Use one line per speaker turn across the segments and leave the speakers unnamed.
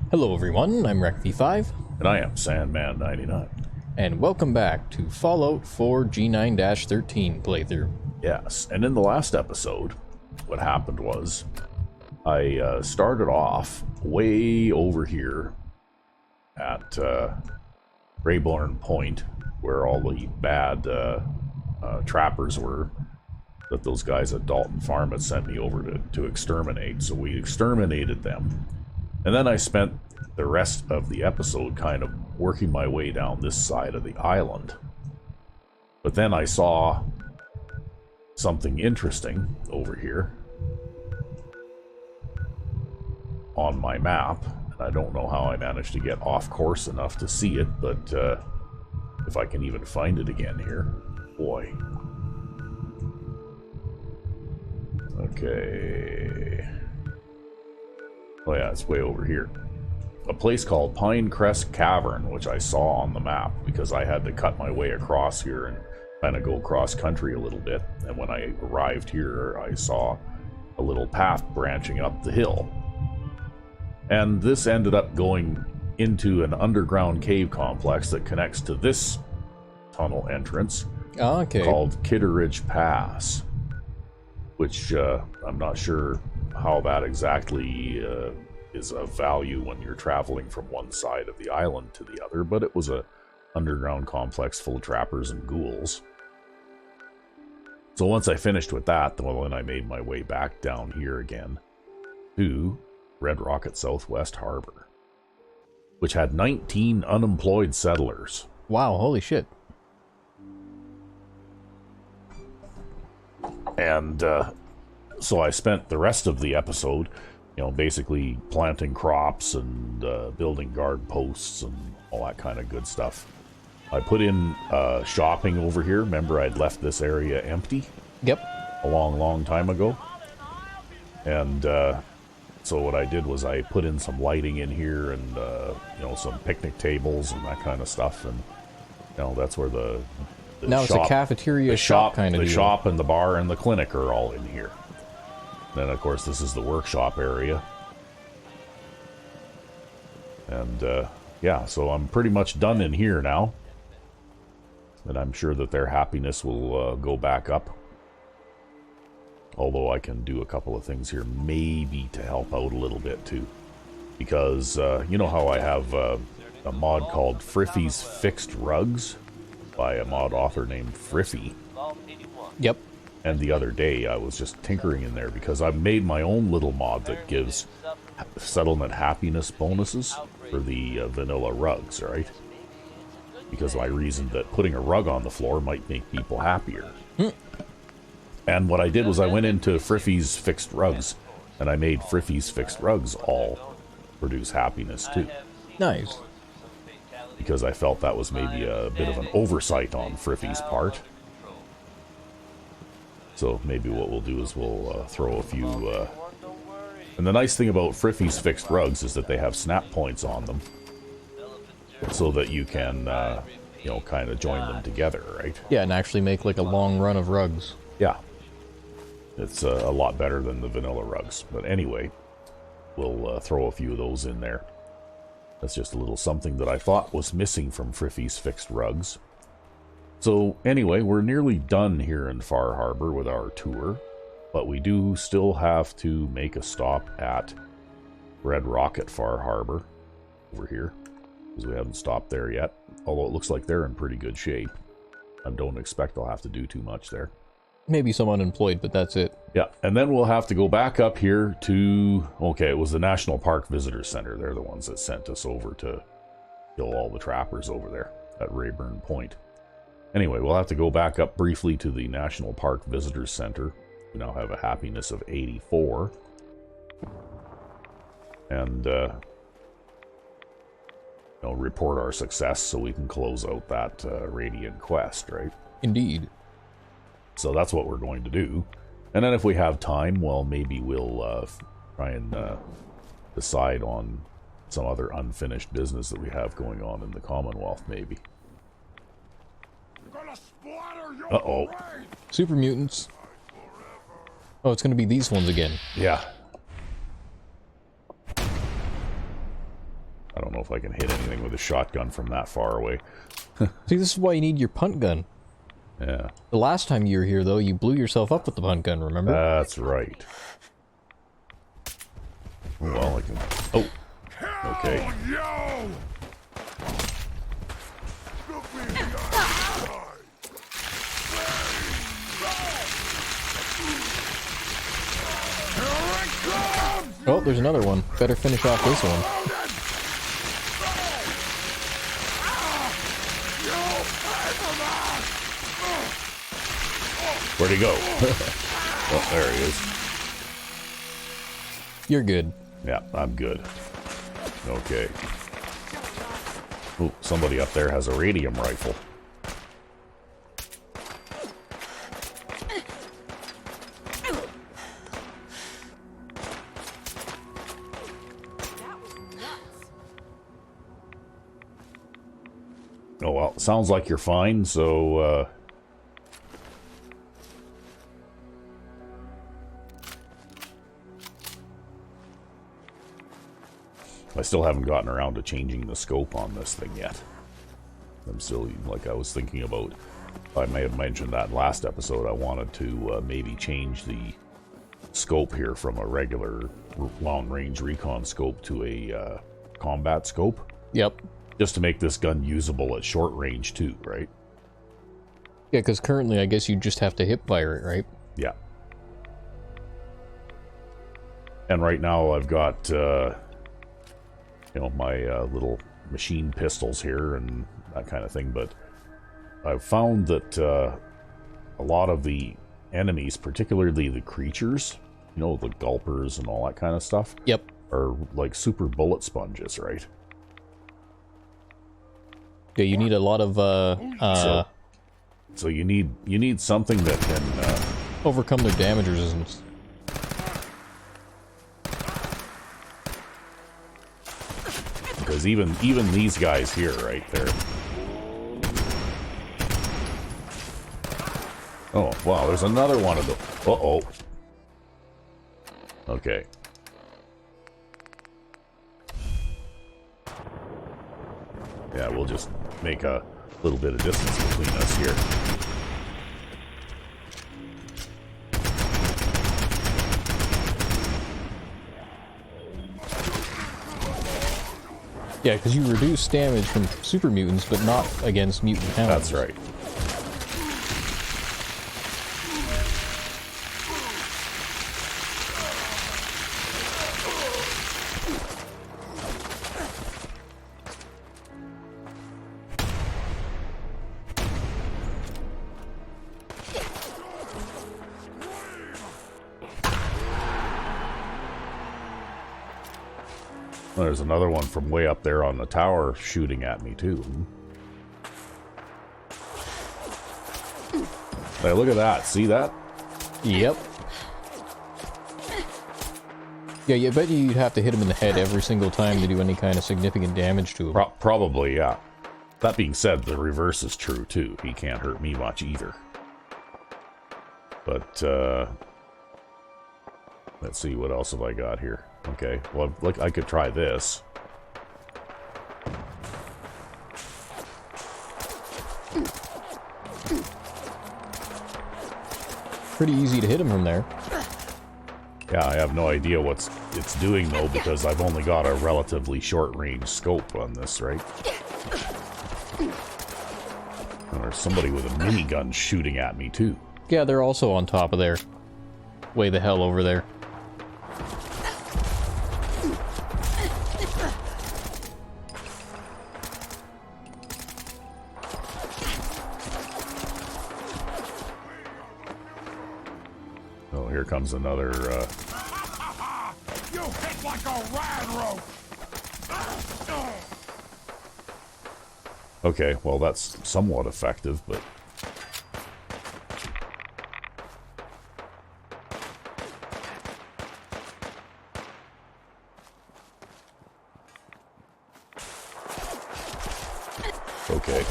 Hello everyone, I'm RecV5,
And I am Sandman 99.
and welcome back to Fallout 4 G9-13 playthrough.
Yes, and in the last episode, what happened was, I started off way over here at Rayborn Point, where all the bad trappers were, that those guys at Dalton Farm had sent me over to exterminate. So we exterminated them. And then I spent the rest of the episode kind of working my way down this side of the island. But then I saw something interesting over here on my map. And I don't know how I managed to get off course enough to see it, but if I can even find it again here. Boy. Okay. Oh yeah, it's way over here. A place called Pinecrest Cavern, which I saw on the map because I had to cut my way across here and kind of go cross country a little bit. And when I arrived here, I saw a little path branching up the hill. And this ended up going into an underground cave complex that connects to this tunnel entrance called Kitteridge Pass, which I'm not sure how that exactly is of value when you're traveling from one side of the island to the other, but it was a underground complex full of trappers and ghouls. So once I finished with that, well, then I made my way back down here again to Red Rocket Southwest Harbor, which had 19 unemployed settlers.
Wow, holy shit.
And so I spent the rest of the episode, basically planting crops and building guard posts and all that kind of good stuff. I put in shopping over here. Remember, I'd left this area empty?
Yep.
A long time ago. And so what I did was I put in some lighting in here and, some picnic tables and that kind of stuff. And, that's where the
now
shop,
it's a cafeteria shop kind of
deal.
The
shop and the bar and the clinic are all in here. Then, of course, this is the workshop area. And, yeah, so I'm pretty much done in here now. And I'm sure that their happiness will go back up. Although I can do a couple of things here, maybe to help out a little bit, too. Because, you know how I have a mod called Friffy's Fixed Rugs? By a mod author named Friffy.
Yep.
And the other day I was just tinkering in there because I've made my own little mod that gives settlement happiness bonuses for the vanilla rugs, right? Because I reasoned that putting a rug on the floor might make people happier. And what I did was I went into Friffy's Fixed Rugs and I made Friffy's Fixed Rugs all produce happiness too.
Nice.
Because I felt that was maybe a bit of an oversight on Friffy's part. So maybe what we'll do is we'll throw a few... And the nice thing about Friffy's Fixed Rugs is that they have snap points on them. So that you can, kind of join them together, right?
Yeah, and actually make like a long run of rugs.
Yeah. It's a lot better than the vanilla rugs. But anyway, we'll throw a few of those in there. That's just a little something that I thought was missing from Friffy's Fixed Rugs. So anyway, we're nearly done here in Far Harbor with our tour, but we do still have to make a stop at Red Rocket Far Harbor over here, because we haven't stopped there yet, although it looks like they're in pretty good shape. I don't expect I'll have to do too much there.
Maybe some unemployed, but that's it.
Yeah, and then we'll have to go back up here to... Okay, it was the National Park Visitor Center. They're the ones that sent us over to kill all the trappers over there at Rayburn Point. Anyway, we'll have to go back up briefly to the National Park Visitor Center. We now have a happiness of 84. And, report our success so we can close out that Radiant quest, right?
Indeed.
So that's what we're going to do. And then if we have time, well, maybe we'll try and decide on some other unfinished business that we have going on in the Commonwealth, maybe. Uh-oh.
Super mutants. Oh, it's going to be these ones again.
Yeah. know if I can hit anything with a shotgun from that far away.
See, this is why you need your punt gun.
Yeah.
The last time you were here, though, you blew yourself up with the punt gun, remember?
That's right. Well, I can... Oh! Okay.
Oh, there's another one. Better finish off this one.
Where'd he go? Oh, there he is.
You're good.
Yeah, I'm good. Okay. Ooh, somebody up there has a radium rifle. Oh, well, sounds like you're fine, so, I still haven't gotten around to changing the scope on this thing yet. I'm still, like I was thinking about, I may have mentioned that last episode, I wanted to maybe change the scope here from a regular long-range recon scope to a combat scope.
Yep.
Just to make this gun usable at short range too, right?
Yeah, because currently I guess you just have to hip fire it, right?
Yeah. And right now I've got, you know, my little machine pistols here and that kind of thing, but I've found that a lot of the enemies, particularly the creatures, you know, the gulpers and all that kind of stuff,
yep,
are like super bullet sponges, right?
Yeah, you need a lot of
so you need something that can
overcome their damage resistance.
Because even these guys here, right there. Oh wow, there's another one of them. Uh-oh. Okay. Yeah, we'll just make a little bit of distance between us here.
Yeah, because you reduce damage from super mutants, but not against mutant hounds.
That's right. There's another one from way up there on the tower shooting at me, too. Hey, look at that. See that?
Yep. Yeah, I bet you'd have to hit him in the head every single time to do any kind of significant damage to him.
Probably, yeah. That being said, the reverse is true, too. He can't hurt me much either. But, let's see, what else have I got here? Okay, well, look, I could try this.
Pretty easy to hit him from there.
Yeah, I have no idea what it's doing, though, because I've only got a relatively short-range scope on this, right? And there's somebody with a minigun shooting at me, too.
Yeah, they're also on top of there. Way the hell over there.
Oh, here comes another,
You hit like a rad rope!
Okay, well, that's somewhat effective, but... Okay.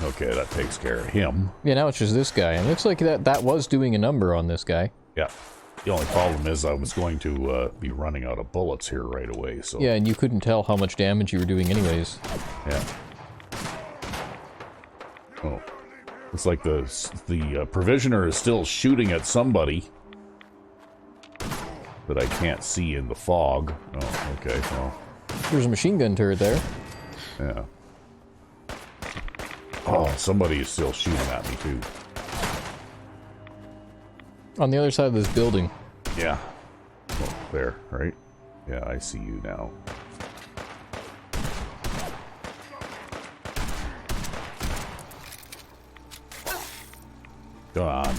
Okay, that takes care of him.
Yeah, now it's just this guy. And it looks like that was doing a number on this guy.
Yeah. The only problem is I was going to be running out of bullets here right away, so...
Yeah, and you couldn't tell how much damage you were doing anyways.
Yeah. Oh. Looks like the provisioner is still shooting at somebody that I can't see in the fog. Oh, okay, well...
There's a machine gun turret there.
Yeah. Oh, somebody is still shooting at me, too.
On the other side of this building.
Yeah. Oh, there, right? Yeah, I see you now. Go on.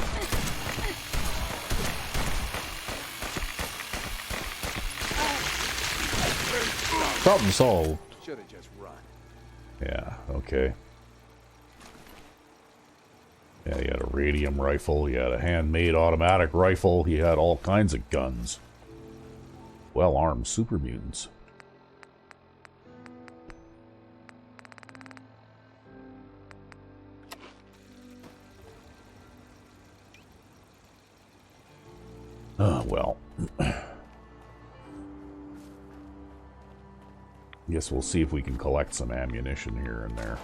Problem solved.
Should have just run.
Yeah, okay. Yeah, he had a radium rifle, he had a handmade automatic rifle, he had all kinds of guns. Well-armed super mutants. Well. Guess we'll see if we can collect some ammunition here and there.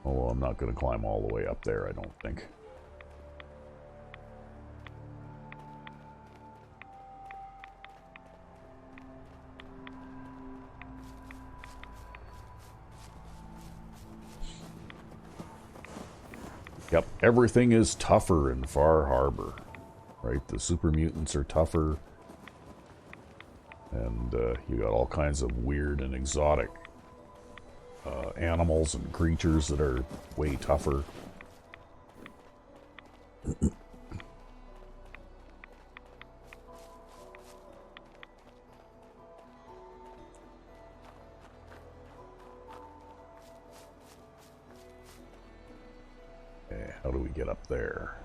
Although I'm not going to climb all the way up there, I don't think. Yep, everything is tougher in Far Harbor. Right? The super mutants are tougher. And you got all kinds of weird and exotic animals and creatures that are way tougher. Okay, how do we get up there?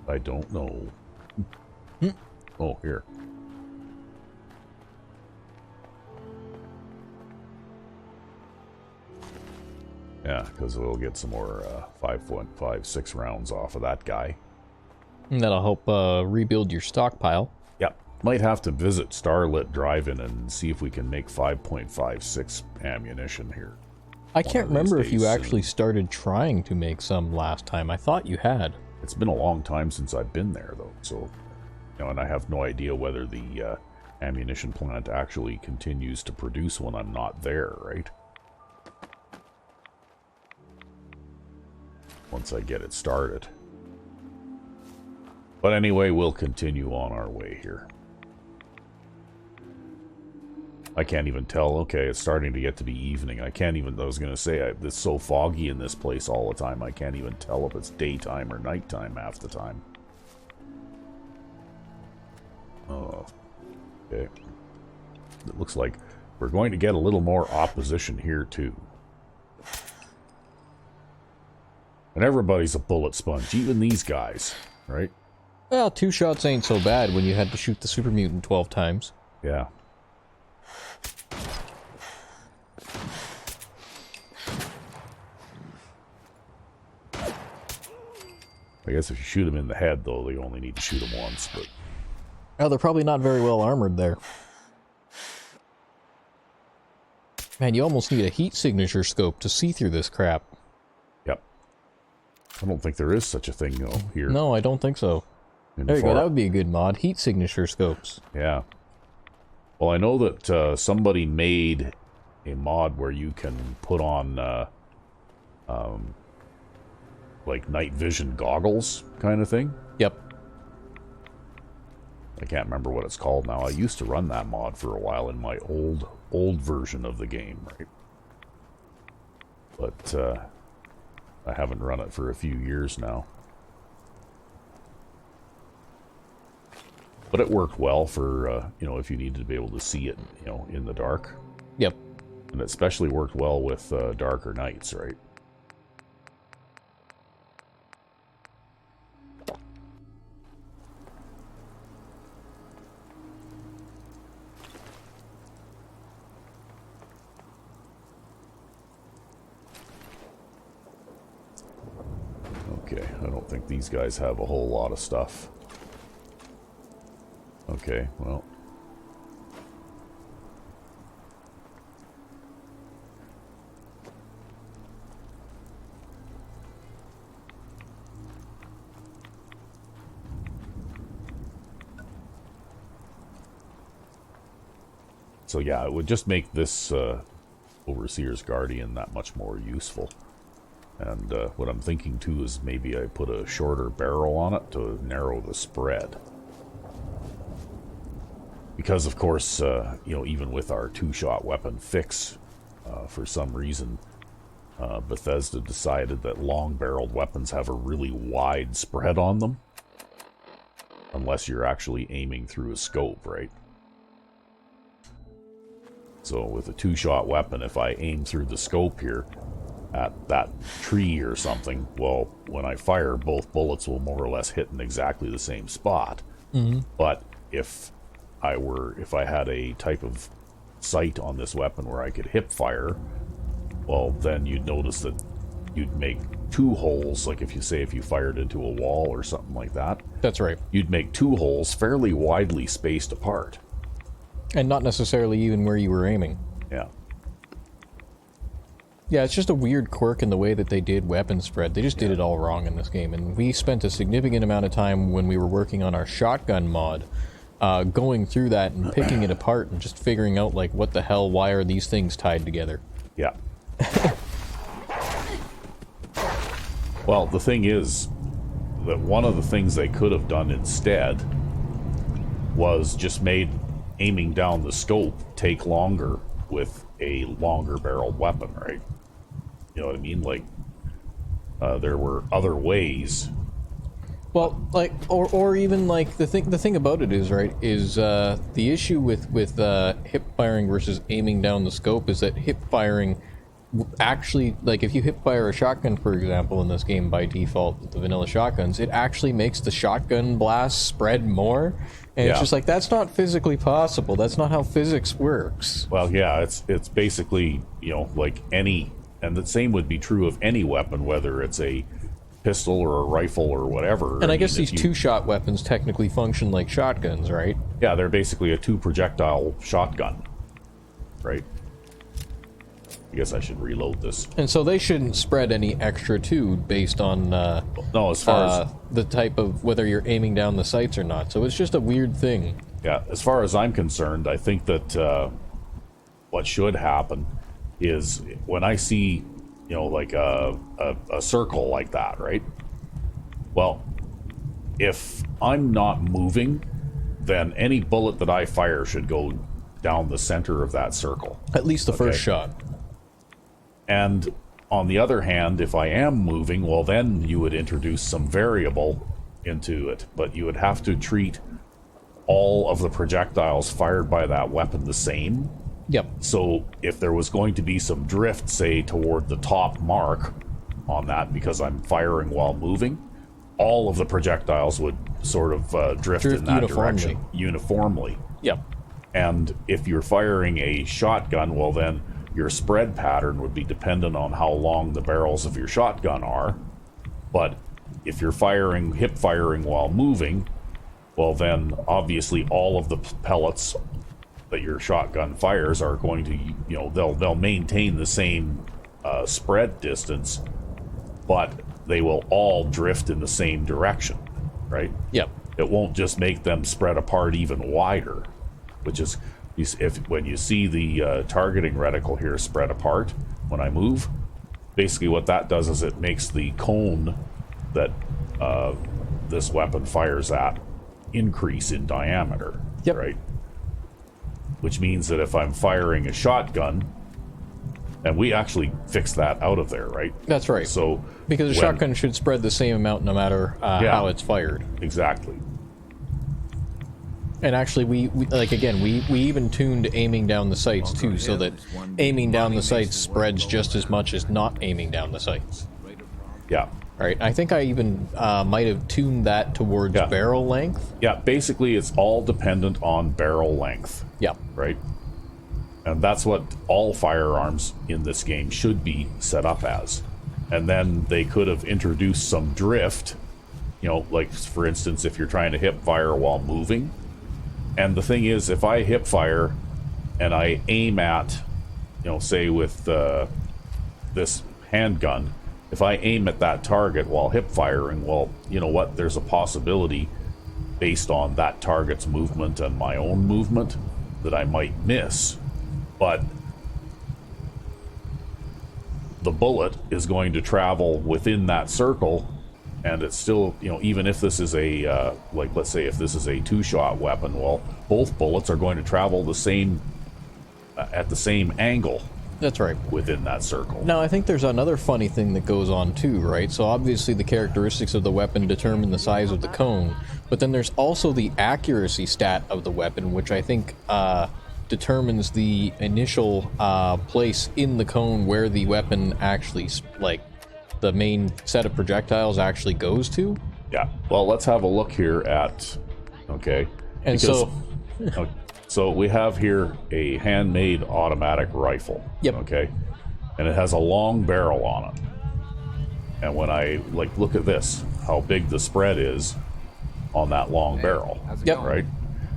I don't know. Oh, here. Yeah, because we'll get some more 5.56 rounds off of that guy.
And that'll help rebuild your stockpile.
Yep. Might have to visit Starlit Drive-In and see if we can make 5.56 ammunition here.
I can't remember if you actually started trying to make some last time. I thought you had.
It's been a long time since I've been there, though, so... You know, and I have no idea whether the ammunition plant actually continues to produce when I'm not there, right? Once I get it started. But anyway, we'll continue on our way here. I can't even tell. Okay, it's starting to get to be evening. I can't even... I was going to say, it's so foggy in this place all the time, I can't even tell if it's daytime or nighttime half the time. Oh, okay. It looks like we're going to get a little more opposition here, too. And everybody's a bullet sponge, even these guys, right?
Well, 2 shots ain't so bad when you had to shoot the super mutant 12 times.
Yeah. I guess if you shoot them in the head, though, you only need to shoot them once, but...
Oh, they're probably not very well armored there. Man, you almost need a heat signature scope to see through this crap.
Yep. I don't think there is such a thing, though, here.
No, I don't think so. There you go, that would be a good mod. Heat signature scopes.
Yeah. Well, I know that somebody made a mod where you can put on, like, night vision goggles kind of thing.
Yep.
I can't remember what it's called now. I used to run that mod for a while in my old version of the game, right? But I haven't run it for a few years now. But it worked well for, you know, if you needed to be able to see it, you know, in the dark.
Yep.
And it especially worked well with darker nights, right? think these guys have a whole lot of stuff. Okay, well. So yeah, it would just make this Overseer's Guardian that much more useful. And what I'm thinking too is maybe I put a shorter barrel on it to narrow the spread. Because of course, you know, even with our two-shot weapon fix, for some reason, Bethesda decided that long-barreled weapons have a really wide spread on them. Unless you're actually aiming through a scope, right? So with a two-shot weapon, if I aim through the scope here at that tree or something, well, when I fire, both bullets will more or less hit in exactly the same spot.
Mm-hmm.
But if I had a type of sight on this weapon where I could hip fire, well, then you'd notice that you'd make two holes. Like if you fired into a wall or something like that.
That's right.
You'd make two holes fairly widely spaced apart.
And not necessarily even where you were aiming.
Yeah.
Yeah, it's just a weird quirk in the way that they did weapon spread. They just did it all wrong in this game. And we spent a significant amount of time when we were working on our shotgun mod, going through that and picking it apart and just figuring out, like, what the hell, why are these things tied together?
Yeah. Well, the thing is that one of the things they could have done instead was just made aiming down the scope take longer with a longer barreled weapon, right? You know what I mean? Like, there were other ways.
Well, like, or even like the thing about it is, right, is the issue with hip firing versus aiming down the scope is that hip firing actually, like, if you hip fire a shotgun, for example, in this game by default with the vanilla shotguns, it actually makes the shotgun blast spread more. And it's just like, that's not physically possible. That's not how physics works.
Well, yeah, it's basically, you know, like any, and the same would be true of any weapon, whether it's a pistol or a rifle or whatever.
And I guess these two-shot weapons technically function like shotguns, right?
Yeah, they're basically a two-projectile shotgun, right? I guess I should reload this.
And so they shouldn't spread any extra too, based on
no, as far as
the type of whether you're aiming down the sights or not. So it's just a weird thing.
Yeah, as far as I'm concerned, I think that what should happen is when I see, you know, like a circle like that, right? Well, if I'm not moving, then any bullet that I fire should go down the center of that circle.
At least the first shot.
And on the other hand, if I am moving, well, then you would introduce some variable into it. But you would have to treat all of the projectiles fired by that weapon the same.
Yep.
So if there was going to be some drift, say, toward the top mark on that because I'm firing while moving, all of the projectiles would sort of drift in that direction uniformly.
Yep.
And if you're firing a shotgun, well, then your spread pattern would be dependent on how long the barrels of your shotgun are. But if you're hip firing while moving, well, then obviously all of the pellets that your shotgun fires are going to, you know, they'll maintain the same spread distance, but they will all drift in the same direction, right?
Yep.
It won't just make them spread apart even wider, which is, when you see the targeting reticle here spread apart when I move, basically what that does is it makes the cone that this weapon fires at increase in diameter, right? Which means that if I'm firing a shotgun, and we actually fixed that out of there, right?
That's right.
So
because a shotgun should spread the same amount no matter how it's fired.
Exactly.
And actually, we like, again, we even tuned aiming down the sights too, so that aiming down the sights spreads just as much as not aiming down the sights.
Yeah.
Right. I think I even might have tuned that towards barrel length.
Yeah, basically it's all dependent on barrel length.
Yeah.
Right? And that's what all firearms in this game should be set up as. And then they could have introduced some drift You know, like for instance, if you're trying to hip fire while moving. And the thing is, if I hip fire and I aim at, you know, say with this handgun, if I aim at that target while hip firing, well, you know what? There's a possibility based on that target's movement and my own movement that I might miss. But the bullet is going to travel within that circle, and it's still, you know, even if this is a, like, let's say if this is a two-shot weapon, well, both bullets are going to travel the same, at the same angle.
That's right.
Within that circle.
Now, I think there's another funny thing that goes on too, right? So obviously the characteristics of the weapon determine the size of the cone, but then there's also the accuracy stat of the weapon, which I think determines the initial place in the cone where the weapon actually, like, the main set of projectiles actually goes to.
Yeah. Well, let's have a look here at, okay.
And
because, so we have here a handmade automatic rifle.
Yep.
Okay. And it has a long barrel on it. And when I, like, look at this, how big the spread is on that long barrel.
Yep.
Right?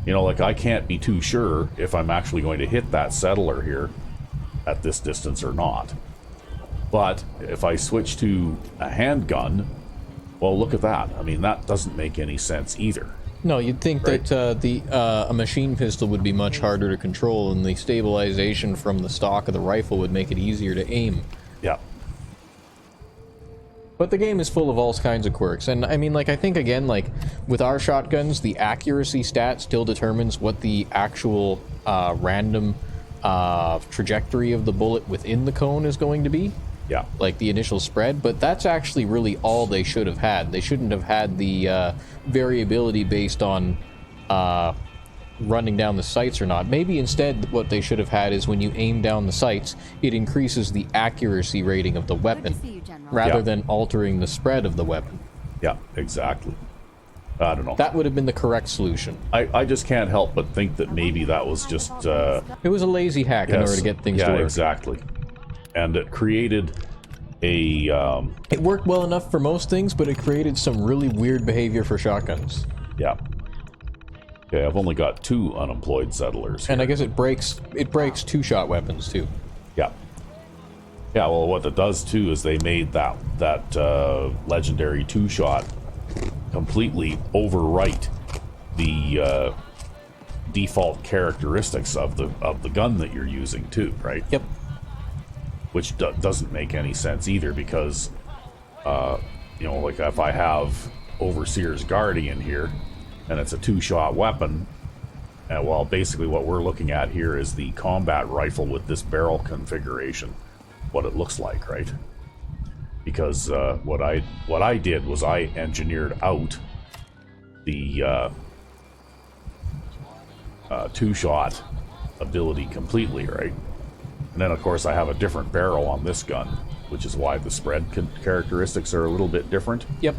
You know, like, I can't be too sure if I'm actually going to hit that settler here at this distance or not. But if I switch to a handgun, well, look at that. I mean, that doesn't make any sense either.
No, you'd think that a machine pistol would be much harder to control, and the stabilization from the stock of the rifle would make it easier to aim.
Yeah.
But the game is full of all kinds of quirks, and I mean, like, I think, again, like, with our shotguns, the accuracy stat still determines what the actual random trajectory of the bullet within the cone is going to be.
Yeah.
Like the initial spread, but that's actually really all they should have had. They shouldn't have had the variability based on running down the sights or not. Maybe instead what they should have had is when you aim down the sights, it increases the accuracy rating of the weapon rather than altering the spread of the weapon.
Yeah, exactly. I don't know.
That would have been the correct solution.
I just can't help but think that maybe that was just...
it was a lazy hack in order to get things to work.
Yeah, exactly. And it created a...
It worked well enough for most things, but it created some really weird behavior for shotguns.
Yeah. Okay, I've only got 2 unemployed settlers here.
And I guess it breaks two-shot weapons, too.
Yeah. Yeah, well, what it does, too, is they made that legendary 2-shot completely overwrite the default characteristics of the gun that you're using, too, right?
Yep.
Which doesn't make any sense either, because, you know, like if I have Overseer's Guardian here, and it's a 2-shot weapon, and well, basically what we're looking at here is the combat rifle with this barrel configuration, what it looks like, right? Because what I did was I engineered out the 2-shot ability completely, right? And then, of course, I have a different barrel on this gun, which is why the spread characteristics are a little bit different.
Yep.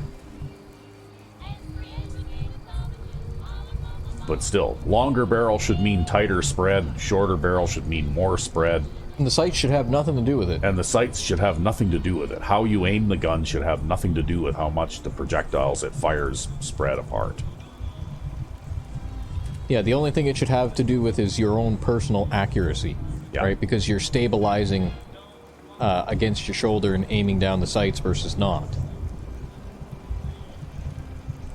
But still, longer barrel should mean tighter spread, shorter barrel should mean more spread.
And the sights should have nothing to do with it.
And the sights should have nothing to do with it. How you aim the gun should have nothing to do with how much the projectiles it fires spread apart.
Yeah, the only thing it should have to do with is your own personal accuracy.
Yeah.
Right? Because you're stabilizing against your shoulder and aiming down the sights versus not.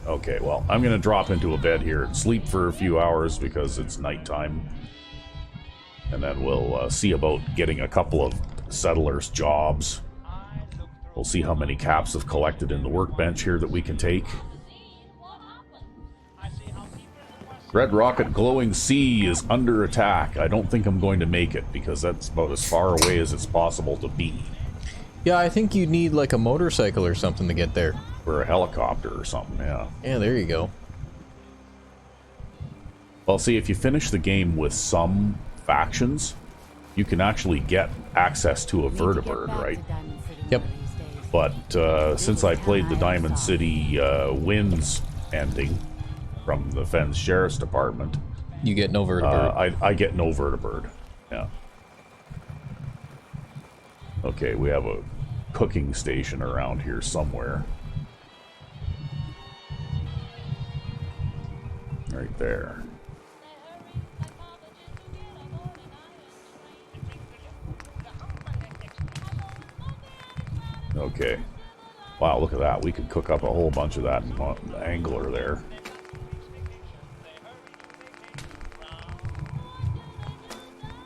Okay, well, I'm going to drop into a bed here and sleep for a few hours because it's nighttime. And then we'll see about getting a couple of settlers' jobs. We'll see how many caps have collected in the workbench here that we can take. Red Rocket Glowing Sea is under attack. I don't think I'm going to make it because that's about as far away as it's possible to be.
Yeah, I think you need like a motorcycle or something to get there.
Or a helicopter or something, yeah.
Yeah, there you go.
Well, see, if you finish the game with some factions, you can actually get access to a vertibird, right?
Yep.
But since I played the Diamond City Winds ending from the Fens Sheriff's Department,
you get no vertibird.
I get no vertibird. Yeah. Okay, we have a cooking station around here somewhere. Right there. Okay. Wow, look at that. We could cook up a whole bunch of that in the angler there.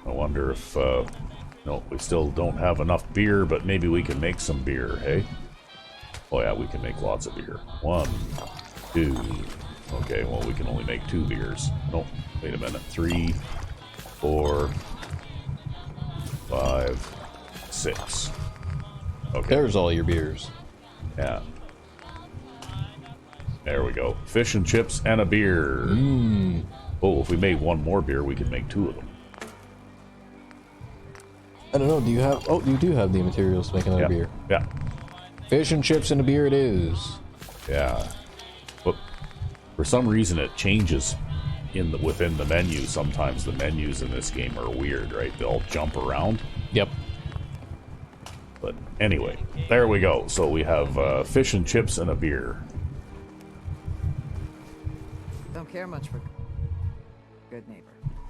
I wonder if, no, we still don't have enough beer, but maybe we can make some beer, hey? Oh yeah, we can make lots of beer. 1, 2. Okay, well, we can only make 2 beers. No, wait a minute. 3, 4, 5, 6. Okay.
There's all your beers.
Yeah. There we go. Fish and chips and a beer. Oh, if we made 1 more beer, we could make 2 of them.
I don't know, do you have... Oh, you do have the materials to make another beer.
Yeah.
Fish and chips and a beer it is.
Yeah. But for some reason it changes within the menu. Sometimes the menus in this game are weird, right? They'll jump around.
Yep.
But anyway, there we go. So we have fish and chips and a beer.
Don't care much for good neighbor.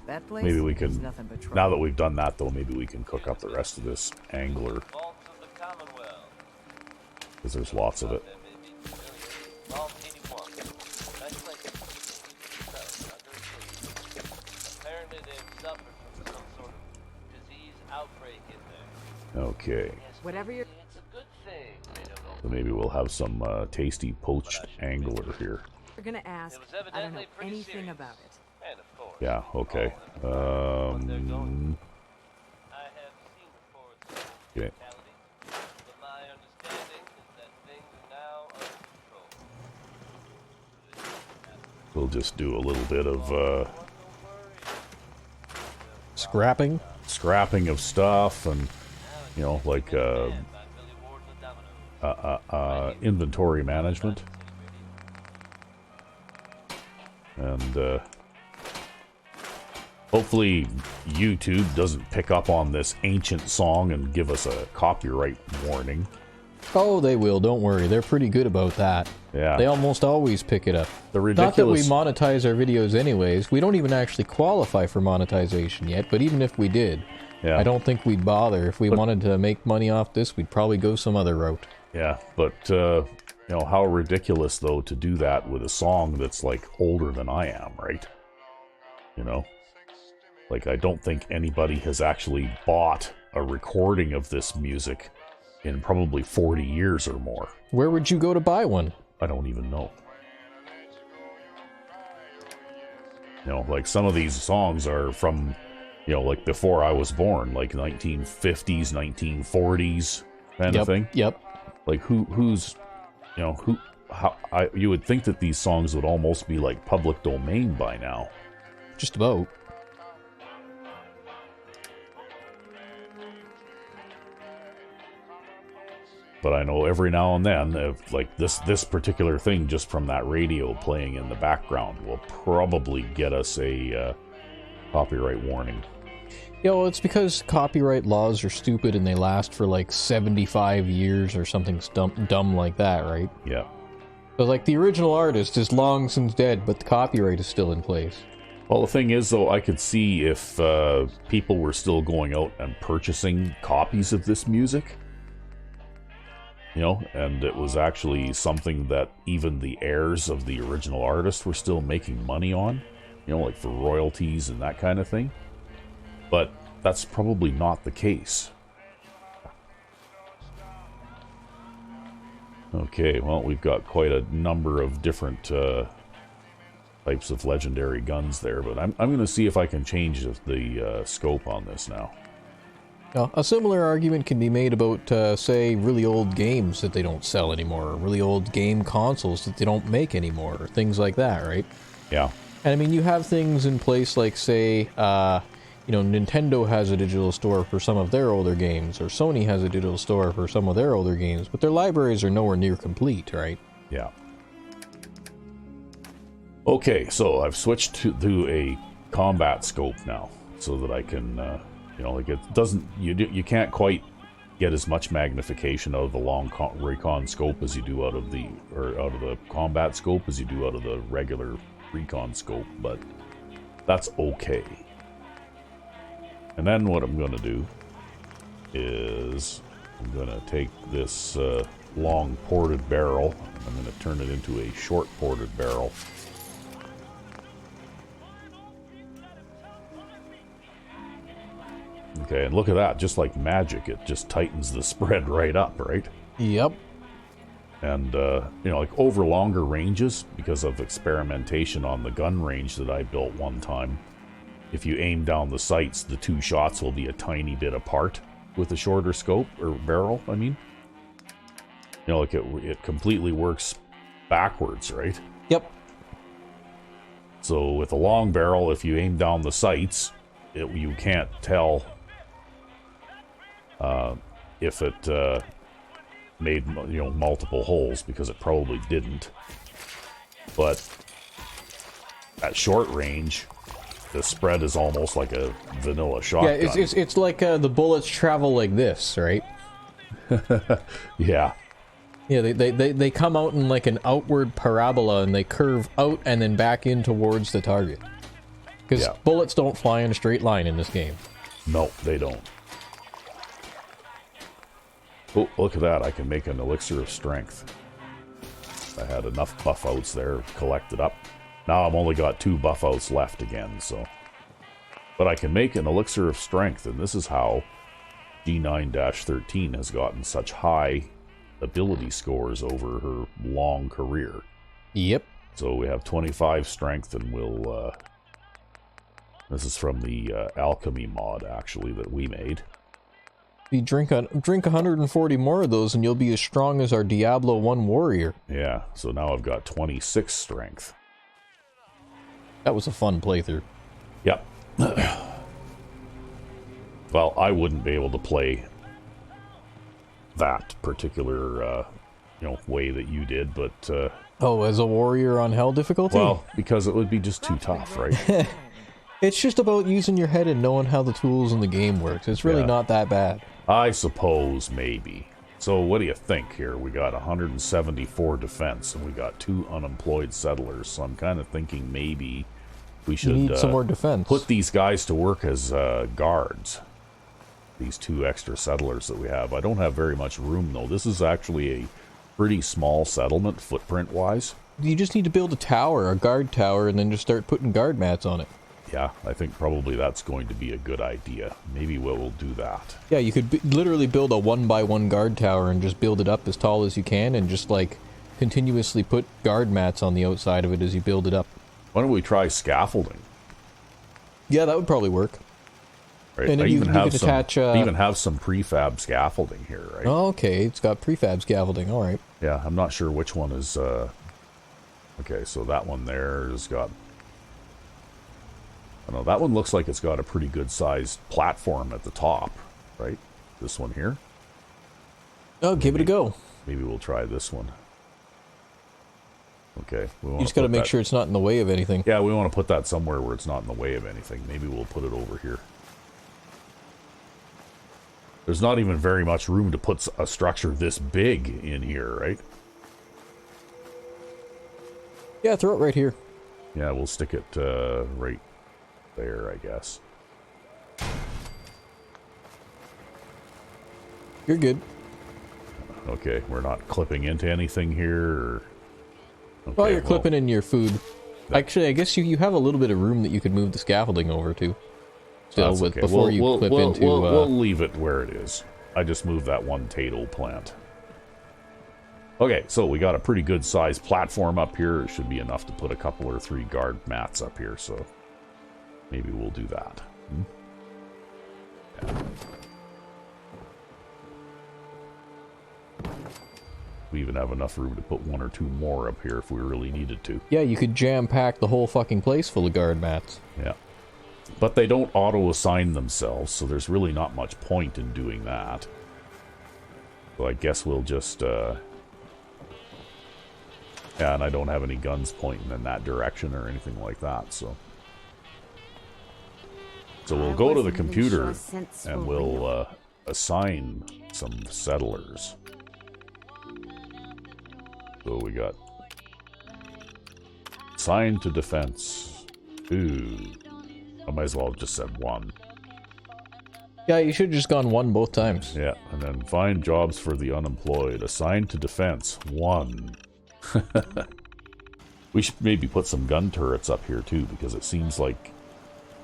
That place
Maybe we
is
can,
nothing but trouble.
now that we've done that though, maybe we can cook up the rest of this angler. Because there's lots of it. Okay.
Whatever you're...
So maybe we'll have some tasty poached angler here.
You're gonna ask, I don't know anything about it.
Yeah, okay. Okay. We'll just do a little bit of
Scrapping?
scrapping of stuff and, you know, like inventory management. And hopefully YouTube doesn't pick up on this ancient song and give us a copyright warning.
Oh, they will, don't worry. They're pretty good about that.
Yeah.
They almost always pick it up.
The
Not that we
ridiculous...
monetize our videos anyways. We don't even actually qualify for monetization yet, but even if we did,
Yeah.
I don't think we'd bother. If we wanted to make money off this, we'd probably go some other route.
Yeah, but, you know, how ridiculous, though, to do that with a song that's, like, older than I am, right? You know? Like, I don't think anybody has actually bought a recording of this music in probably 40 years or more.
Where would you go to buy one?
I don't even know. You know, like, some of these songs are from, you know, like, before I was born, like 1950s, 1940s kind of thing.
Yep.
Like, who's, you know, you would think that these songs would almost be like public domain by now.
Just about.
But I know every now and then, if, like, this particular thing just from that radio playing in the background will probably get us a copyright warning.
Yeah, well, it's because copyright laws are stupid and they last for like 75 years or something dumb like that, right?
Yeah.
So, like, the original artist is long since dead, but the copyright is still in place.
Well, the thing is, though, I could see if people were still going out and purchasing copies of this music, you know, and it was actually something that even the heirs of the original artist were still making money on, you know, like for royalties and that kind of thing. But that's probably not the case. Okay, well, we've got quite a number of different types of legendary guns there, but I'm going to see if I can change the scope on this now.
A similar argument can be made about, say, really old games that they don't sell anymore, or really old game consoles that they don't make anymore, or things like that, right?
Yeah.
And I mean, you have things in place like, say, you know, Nintendo has a digital store for some of their older games, or Sony has a digital store for some of their older games, but their libraries are nowhere near complete, right?
Yeah. Okay, so I've switched to a combat scope now, so that I can, you know, like, it doesn't, you can't quite get as much magnification out of the long recon scope as you do out of the combat scope as you do out of the regular recon scope, but that's okay. And then what I'm going to do is I'm going to take this long ported barrel, and I'm going to turn it into a short ported barrel. Okay, and look at that, just like magic, it just tightens the spread right up, right?
Yep.
And, you know, like over longer ranges, because of experimentation on the gun range that I built one time, if you aim down the sights, the two shots will be a tiny bit apart with a shorter scope, or barrel, I mean. You know, like it completely works backwards, right?
Yep.
So with a long barrel, if you aim down the sights, you can't tell if it made, you know, multiple holes, because it probably didn't. But at short range, the spread is almost like a vanilla shotgun.
Yeah, it's like the bullets travel like this, right?
Yeah.
Yeah, they come out in like an outward parabola, and they curve out and then back in towards the target. Because bullets don't fly in a straight line in this game.
No, they don't. Oh, look at that. I can make an elixir of strength. I had enough buff outs there collected up. Now I've only got 2 buff outs left again, so. But I can make an elixir of strength, and this is how G9-13 has gotten such high ability scores over her long career.
Yep.
So we have 25 strength, and we'll, this is from the alchemy mod, actually, that we made.
You drink 140 more of those, and you'll be as strong as our Diablo 1 warrior.
Yeah, so now I've got 26 strength.
That was a fun playthrough.
Yep. Well, I wouldn't be able to play that particular, you know, way that you did, but...
oh, as a warrior on hell difficulty?
Well, because it would be just too tough, right?
It's just about using your head and knowing how the tools in the game works. It's really not that bad.
I suppose, maybe. So what do you think here? We got 174 defense, and we got 2 unemployed settlers, so I'm kind of thinking maybe we should
need some more defense.
Put these guys to work as guards. These 2 extra settlers that we have. I don't have very much room, though. This is actually a pretty small settlement, footprint-wise.
You just need to build a tower, a guard tower, and then just start putting guard mats on it.
Yeah, I think probably that's going to be a good idea. Maybe we'll do that.
Yeah, you could literally build a 1x1 guard tower and just build it up as tall as you can, and just, like, continuously put guard mats on the outside of it as you build it up.
Why don't we try scaffolding?
Yeah, that would probably work.
Right.
And
I
you
even
could
have some,
attach,
I even have some prefab scaffolding here, right?
Oh, okay, it's got prefab scaffolding, alright.
Yeah, I'm not sure which one is, okay, so that one there has got, I don't know, that one looks like it's got a pretty good sized platform at the top, right? This one here?
Oh, give it a go.
Maybe we'll try this one. Okay.
You just gotta make sure it's not in the way of anything.
Yeah, we want to put that somewhere where it's not in the way of anything. Maybe we'll put it over here. There's not even very much room to put a structure this big in here, right?
Yeah, throw it right here.
Yeah, we'll stick it right there, I guess.
You're good.
Okay, we're not clipping into anything here, or... Okay,
Well, you're clipping in your food. Actually, I guess you have a little bit of room that you could move the scaffolding over to. Still,
that's
with
okay.
before you clip into...
We'll leave it where it is. I just moved that one potato plant. Okay, so we got a pretty good sized platform up here. It should be enough to put a couple or 3 guard mats up here, so maybe we'll do that. Yeah. We even have enough room to put 1 or 2 more up here if we really needed to.
Yeah, you could jam-pack the whole fucking place full of guard mats.
Yeah. But they don't auto-assign themselves, so there's really not much point in doing that. So I guess we'll just, yeah, and I don't have any guns pointing in that direction or anything like that, so... So we'll go to the computer, and we'll, assign some settlers. So we got Assigned to defense. Ooh. I might as well have just said 1.
Yeah, you should have just gone 1 both times.
Yeah, and then find jobs for the unemployed. Assigned to defense. 1. We should maybe put some gun turrets up here too, because it seems like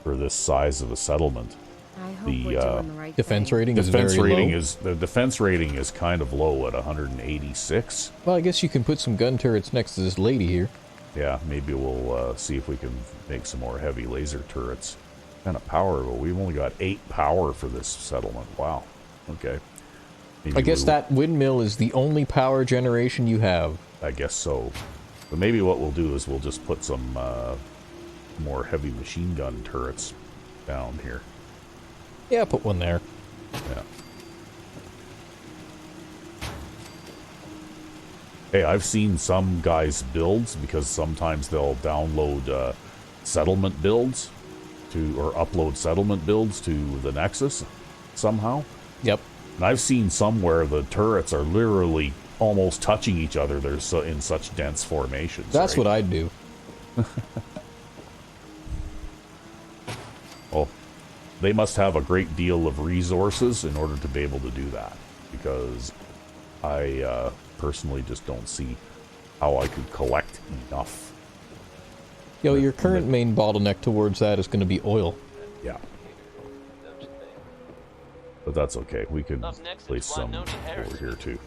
for this size of a settlement,
I hope
the
we're doing the right
Defense
thing.
rating
defense
is very
rating
low.
is the defense rating is kind of low at 186.
Well, I guess you can put some gun turrets next to this lady here.
Yeah, maybe we'll see if we can make some more heavy laser turrets. Kind of power, but we've only got 8 power for this settlement. Wow. Okay. Maybe
I guess
we'll-
that windmill is the only power generation you have.
I guess so. But maybe what we'll do is we'll just put some more heavy machine gun turrets down here.
Yeah, put one there.
Yeah. Hey, I've seen some guys' builds, because sometimes they'll download settlement builds or upload settlement builds to the Nexus somehow.
Yep.
And I've seen some where the turrets are literally almost touching each other. They're in such dense formations.
That's
right?
what I'd do.
Well, they must have a great deal of resources in order to be able to do that, because I personally just don't see how I could collect enough.
Yo, your current main bottleneck towards that is going to be oil.
Yeah. But that's okay. We could place some over here too.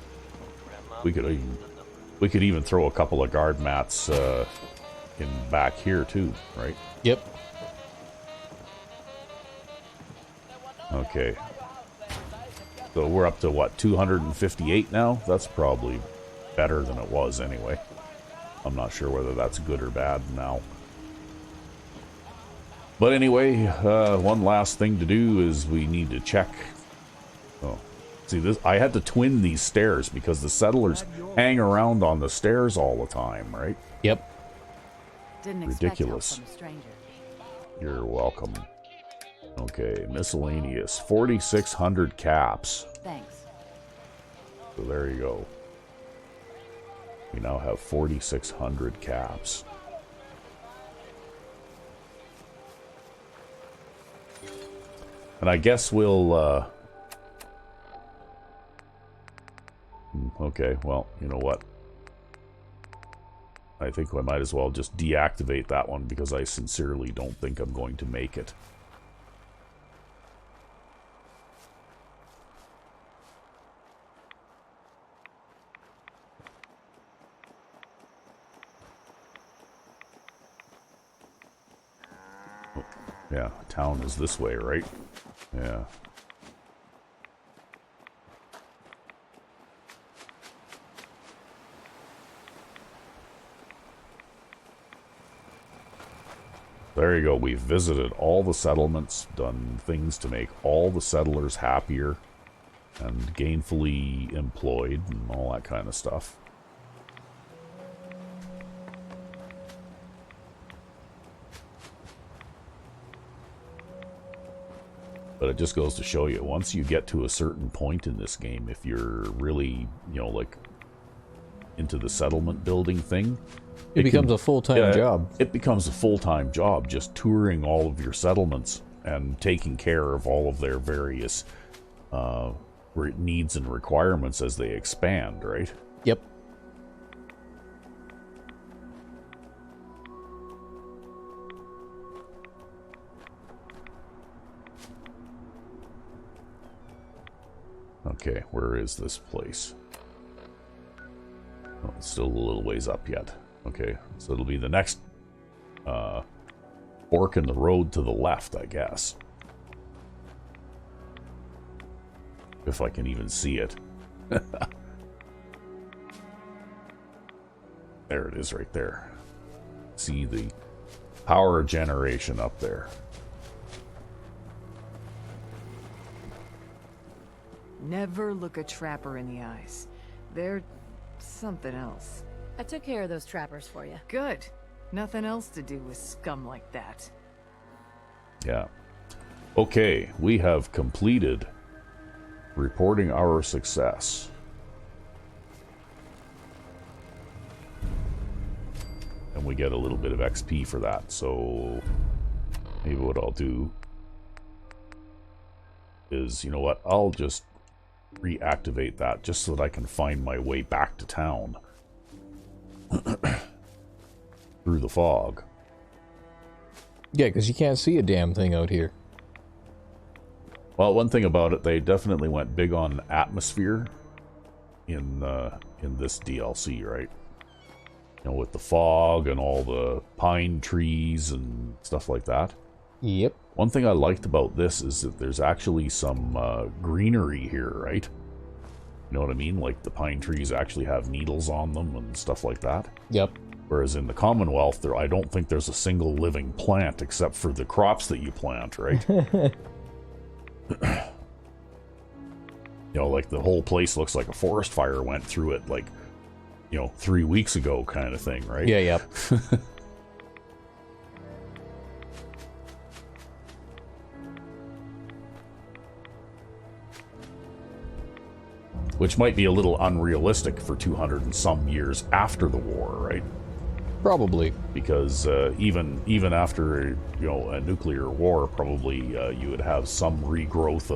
We could even throw a couple of guard mats in back here too, right?
Yep.
Okay. So we're up to what, 258 now? That's probably better than it was anyway. I'm not sure whether that's good or bad now. But anyway, one last thing to do is we need to check. Oh, see this? I had to twin these stairs because the settlers hang around on the stairs all the time, right?
Yep.
Didn't expect
Ridiculous.
help from a stranger.
You're welcome. Okay, miscellaneous. 4,600 caps.
Thanks.
So there you go. We now have 4,600 caps. And I guess we'll, okay, well, you know what? I think I might as well just deactivate that one, because I sincerely don't think I'm going to make it. Yeah, town is this way, right? Yeah. There you go. We've visited all the settlements, done things to make all the settlers happier and gainfully employed and all that kind of stuff. But it just goes to show you, once you get to a certain point in this game, if you're really, you know, like into the settlement building thing,
It becomes a full-time job.
It becomes a full-time job, just touring all of your settlements and taking care of all of their various needs and requirements as they expand, right?
Yep.
Okay, where is this place? Oh, it's still a little ways up yet. Okay, so it'll be the next fork in the road to the left, I guess. If I can even see it. There it is right there. See the power generation up there.
Never look a trapper in the eyes. They're something else.
I took care of those trappers for you.
Good. Nothing else to do with scum like that.
Yeah. Okay, we have completed reporting our success. And we get a little bit of XP for that. So maybe what I'll do is, you know what, I'll just reactivate that just so that I can find my way back to town through the fog.
Yeah, because you can't see a damn thing out here.
Well, one thing about it, they definitely went big on atmosphere in this DLC, right? You know, with the fog and all the pine trees and stuff like that.
Yep.
One thing I liked about this is that there's actually some greenery here, right? You know what I mean? Like the pine trees actually have needles on them and stuff like that.
Yep.
Whereas in the Commonwealth, I don't think there's a single living plant except for the crops that you plant, right? You know, like the whole place looks like a forest fire went through it, like, you know, 3 weeks ago kind of thing, right?
Yeah, yep.
Which might be a little unrealistic for 200 and some years after the war, right?
Probably.
Because even after, you know, a nuclear war, probably you would have some regrowth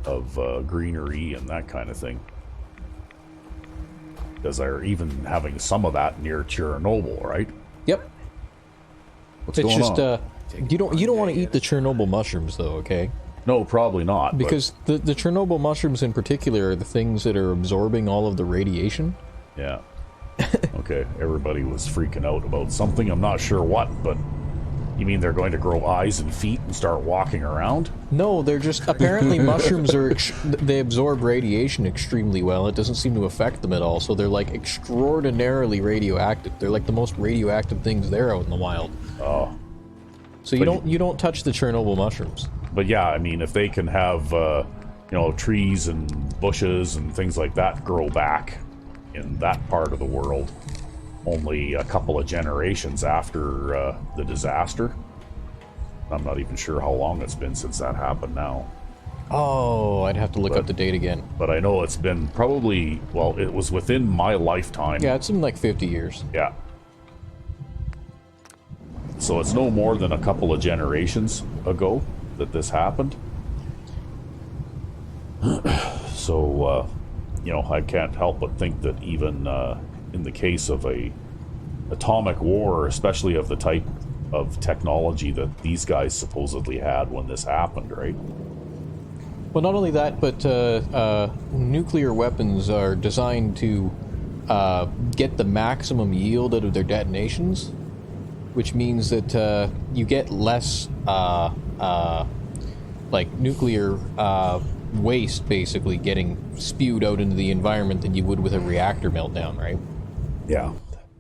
of greenery and that kind of thing. Because they're even having some of that near Chernobyl, right?
Yep.
What's
It's
going
just
on?
you don't want to eat the Chernobyl mushrooms though, okay?
No, probably not.
Because the Chernobyl mushrooms in particular are the things that are absorbing all of the radiation.
Yeah. Okay, everybody was freaking out about something. I'm not sure what, but you mean they're going to grow eyes and feet and start walking around?
No, they're just apparently mushrooms are they absorb radiation extremely well. It doesn't seem to affect them at all. So they're like extraordinarily radioactive. They're like the most radioactive things there out in the wild.
Oh.
So you don't touch the Chernobyl mushrooms.
But yeah, I mean, if they can have you know, trees and bushes and things like that grow back in that part of the world only a couple of generations after the disaster. I'm not even sure how long it's been since that happened now.
Oh, I'd have to look up the date again.
But I know it's been probably, well, it was within my lifetime.
Yeah, it's been like 50 years.
Yeah. So it's no more than a couple of generations ago that this happened. So, you know, I can't help but think that even in the case of a atomic war, especially of the type of technology that these guys supposedly had when this happened, right?
Well, not only that, but nuclear weapons are designed to get the maximum yield out of their detonations, which means that you get less like nuclear waste basically getting spewed out into the environment than you would with a reactor meltdown, right?
Yeah.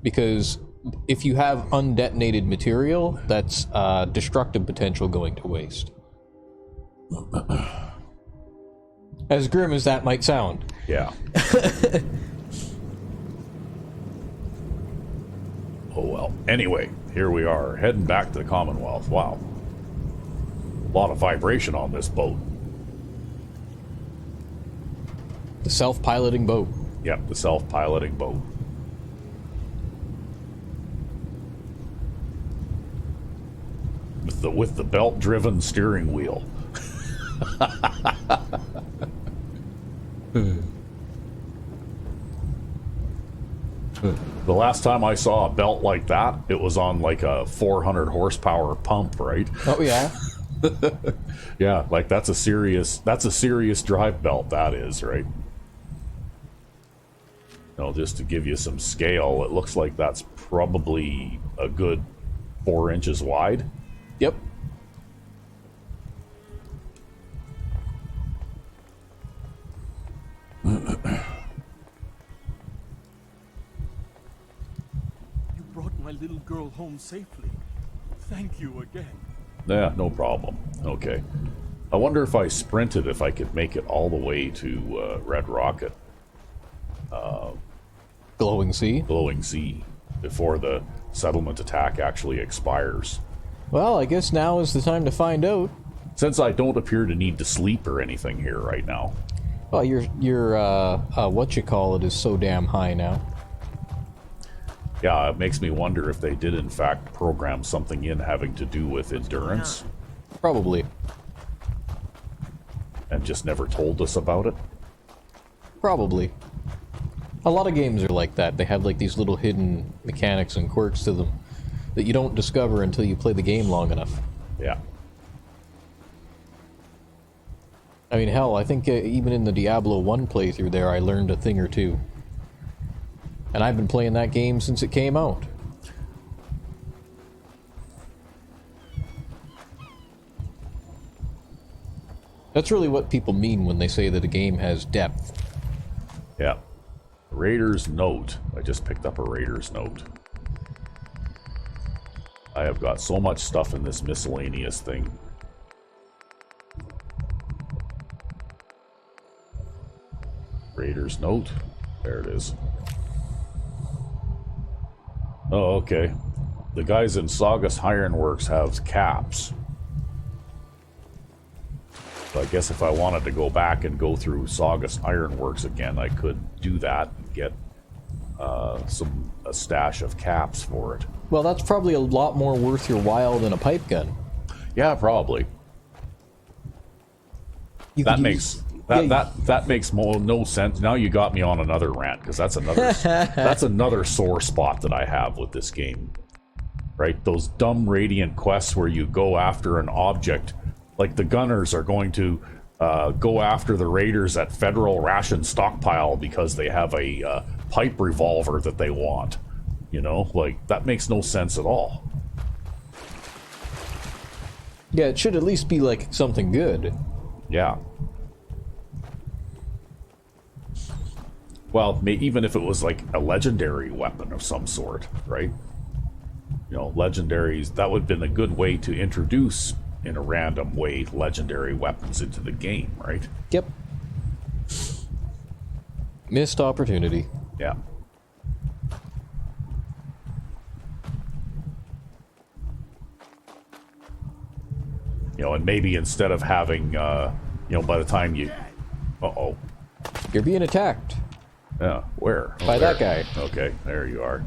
Because if you have undetonated material, that's destructive potential going to waste. As grim as that might sound.
Yeah. Oh well. Anyway, here we are, heading back to the Commonwealth. Wow. A lot of vibration on this boat.
The self-piloting boat.
Yep, the self-piloting boat. With the belt-driven steering wheel. The last time I saw a belt like that, it was on like a 400 horsepower pump, right?
Oh yeah.
Yeah, like that's a serious drive belt, that is, right? No, just to give you some scale, it looks like that's probably a good 4 inches wide.
Yep.
You brought my little girl home safely. Thank you again.
Yeah, no problem. Okay. I wonder if I sprinted, if I could make it all the way to Red Rocket.
Glowing Sea.
Glowing Sea, before the settlement attack actually expires.
Well, I guess now is the time to find out.
Since I don't appear to need to sleep or anything here right now.
Well, your what you call it is so damn high now.
Yeah, it makes me wonder if they did in fact program something in having to do with endurance
Probably.
and just never told us about it.
Probably. A lot of games are like that. They have like these little hidden mechanics and quirks to them that you don't discover until you play the game long enough.
Yeah.
I mean, hell, I think even in the Diablo 1 playthrough there, I learned a thing or two. And I've been playing that game since it came out. That's really what people mean when they say that a game has depth.
Yeah. Raider's Note. I just picked up a Raider's Note. I have got so much stuff in this miscellaneous thing. Raider's Note. There it is. Oh, okay. The guys in Saugus Ironworks have caps. So I guess if I wanted to go back and go through Saugus Ironworks again, I could do that and get a stash of caps for it.
Well, that's probably a lot more worth your while than a pipe gun.
Yeah, probably.
You
That
could
makes
use-
that
yeah,
that makes no sense. Now you got me on another rant because that's another that's another sore spot that I have with this game. Right? Those dumb Radiant quests where you go after an object, like the gunners are going to go after the raiders at Federal Ration Stockpile because they have a pipe revolver that they want. You know, like that makes no sense at all.
Yeah, it should at least be like something good.
Yeah. Well, even if it was like a legendary weapon of some sort, right? You know, legendaries, that would have been a good way to introduce, in a random way, legendary weapons into the game, right?
Yep. Missed opportunity.
Yeah. You know, and maybe instead of having, you know, by the time you... Uh-oh.
You're being attacked.
Yeah, where? Oh,
By
there.
that guy.
Okay, there you are.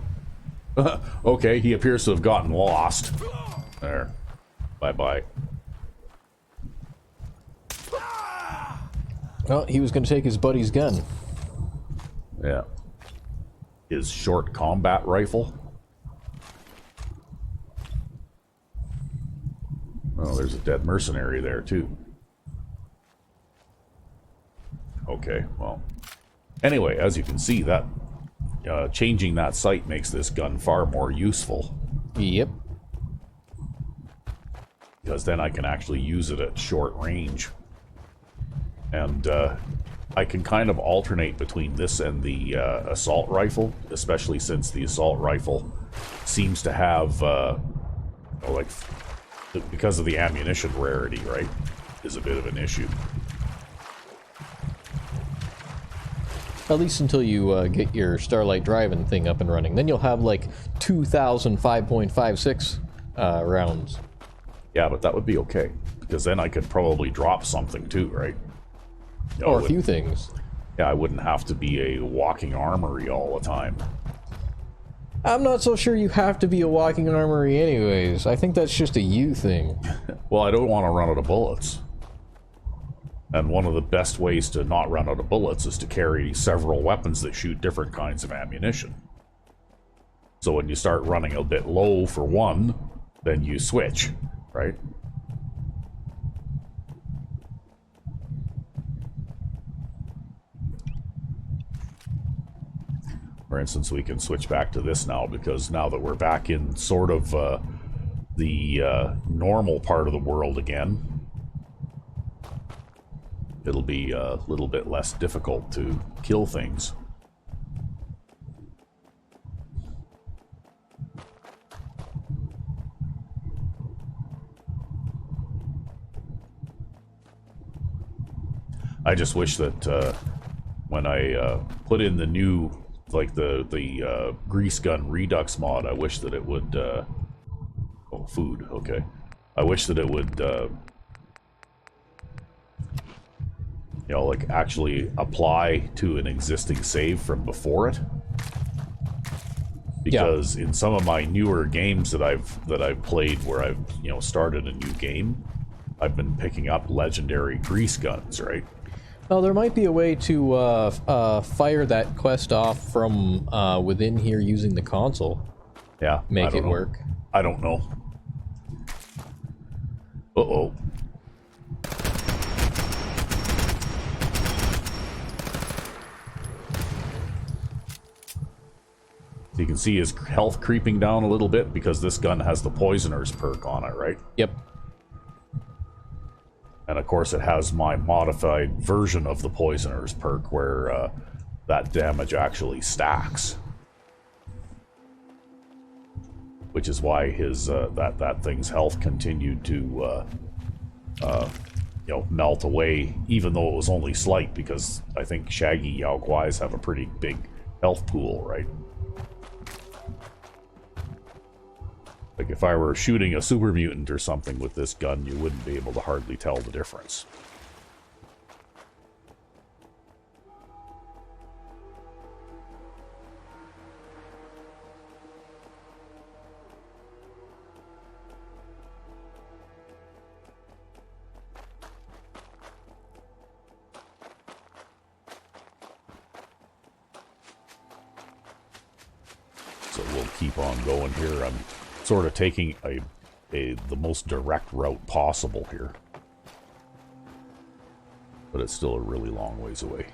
Okay, he appears to have gotten lost. There. Bye-bye.
Oh, he was going to take his buddy's gun.
Yeah. His short combat rifle. Oh, there's a dead mercenary there, too. Okay, well. Anyway, as you can see, that changing that sight makes this gun far more useful.
Yep.
Because then I can actually use it at short range. And I can kind of alternate between this and the assault rifle, especially since the assault rifle seems to have, like, because of the ammunition rarity, right, is a bit of an issue.
At least until you get your Starlight driving thing up and running. Then you'll have like 2,000 5.56 rounds.
Yeah, but that would be okay, because then I could probably drop something too, right? You know,
Or a few things.
Yeah, I wouldn't have to be a walking armory all the time.
I'm not so sure you have to be a walking armory anyways. I think that's just a you thing.
Well, I don't want to run out of bullets. And one of the best ways to not run out of bullets is to carry several weapons that shoot different kinds of ammunition. So when you start running a bit low for one, then you switch, right? For instance, we can switch back to this now, because now that we're back in sort of the normal part of the world again, it'll be a little bit less difficult to kill things. I just wish that when I put in the new, like the grease gun redux mod, I wish that it would oh, food, okay. I wish that it would you know, like actually apply to an existing save from before it. because in some of my newer games that I've played, where I've started a new game, I've been picking up legendary grease guns, right?
Well, there might be a way to fire that quest off from within here using the console.
Yeah,
Make it work.
I don't know. Uh-oh. So you can see his health creeping down a little bit because this gun has the Poisoner's perk on it, right?
Yep.
And of course it has my modified version of the Poisoner's perk where that damage actually stacks. Which is why his that thing's health continued to melt away, even though it was only slight, because I think Shaggy Yao Guais have a pretty big health pool, right? Like if I were shooting a super mutant or something with this gun, you wouldn't be able to hardly tell the difference. So we'll keep on going here. I'm sort of taking the most direct route possible here. But it's still a really long ways away.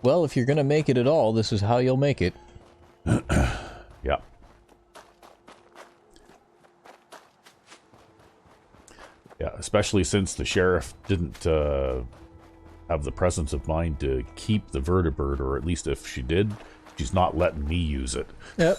Well, if you're gonna make it at all, this is how you'll make it.
Yeah. Yeah, especially since the sheriff didn't have the presence of mind to keep the vertibird, or at least if she did, she's not letting me use it.
Yep.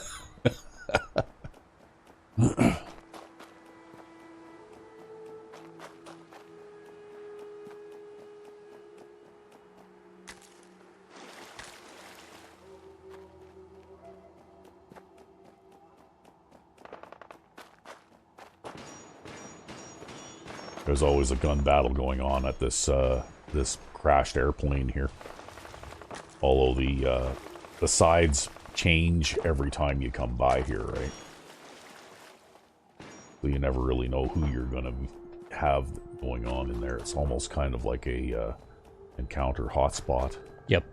There's always a gun battle going on at this this crashed airplane here. Although the sides change every time you come by here, right? So you never really know who you're gonna have going on in there. It's almost kind of like a encounter hotspot.
Yep.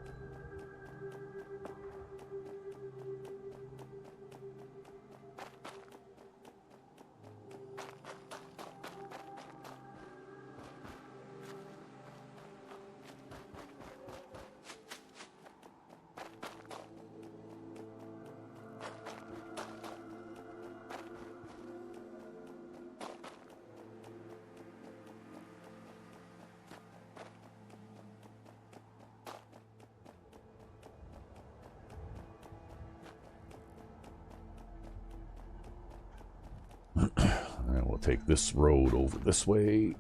And we'll take this road over this way.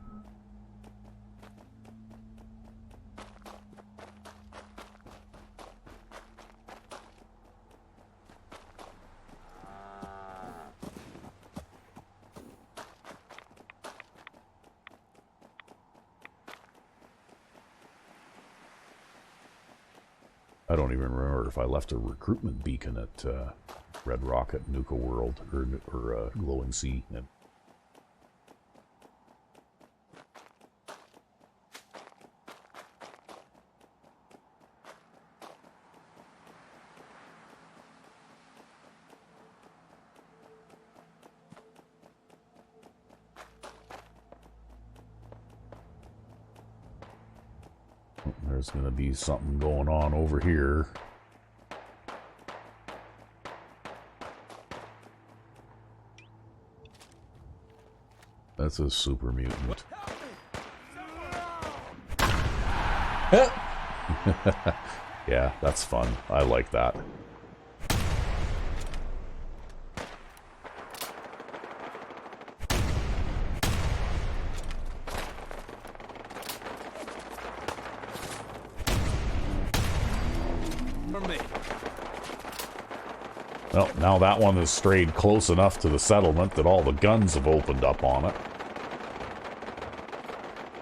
I don't even remember if I left a recruitment beacon at Red Rocket, Nuka World, or Glowing Sea. And there's going to be something going on over here. That's a super mutant. Yeah, that's fun. I like that. Well, now that one has strayed close enough to the settlement that all the guns have opened up on it.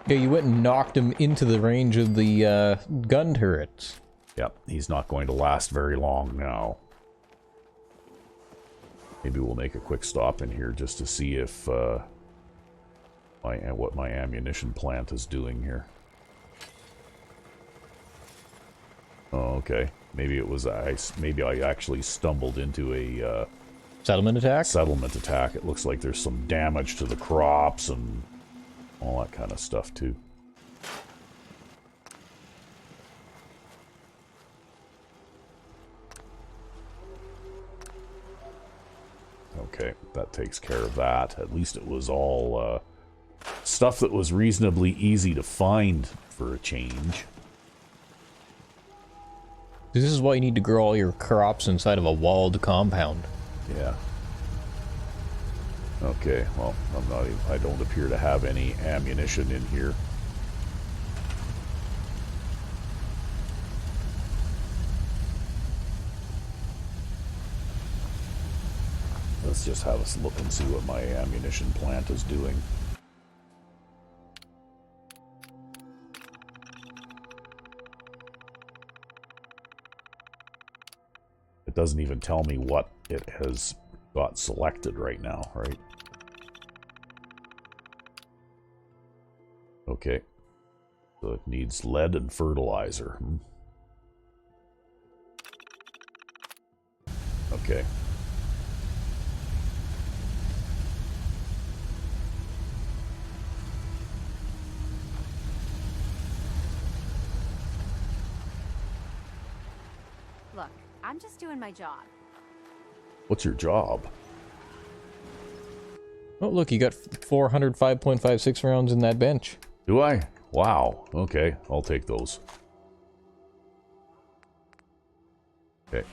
Yeah, you went and knocked him into the range of the gun turrets.
Yep, he's not going to last very long now. Maybe we'll make a quick stop in here just to see if what my ammunition plant is doing here. Oh, okay. Maybe it was maybe I actually stumbled into a
Settlement attack?
settlement attack. It looks like there's some damage to the crops and all that kind of stuff too. Okay, that takes care of that. At least it was all stuff that was reasonably easy to find for a change.
This is why you need to grow all your crops inside of a walled compound.
Yeah. Okay, well, I don't appear to have any ammunition in here. Let's just have us look and see what my ammunition plant is doing. It doesn't even tell me what it has got selected right now, right? Okay. So it needs lead and fertilizer. Okay.
Look, I'm just doing my job.
What's your job?
Oh, look, you got 405.56 rounds in that bench.
Do I? Wow. Okay, I'll take those. Okay.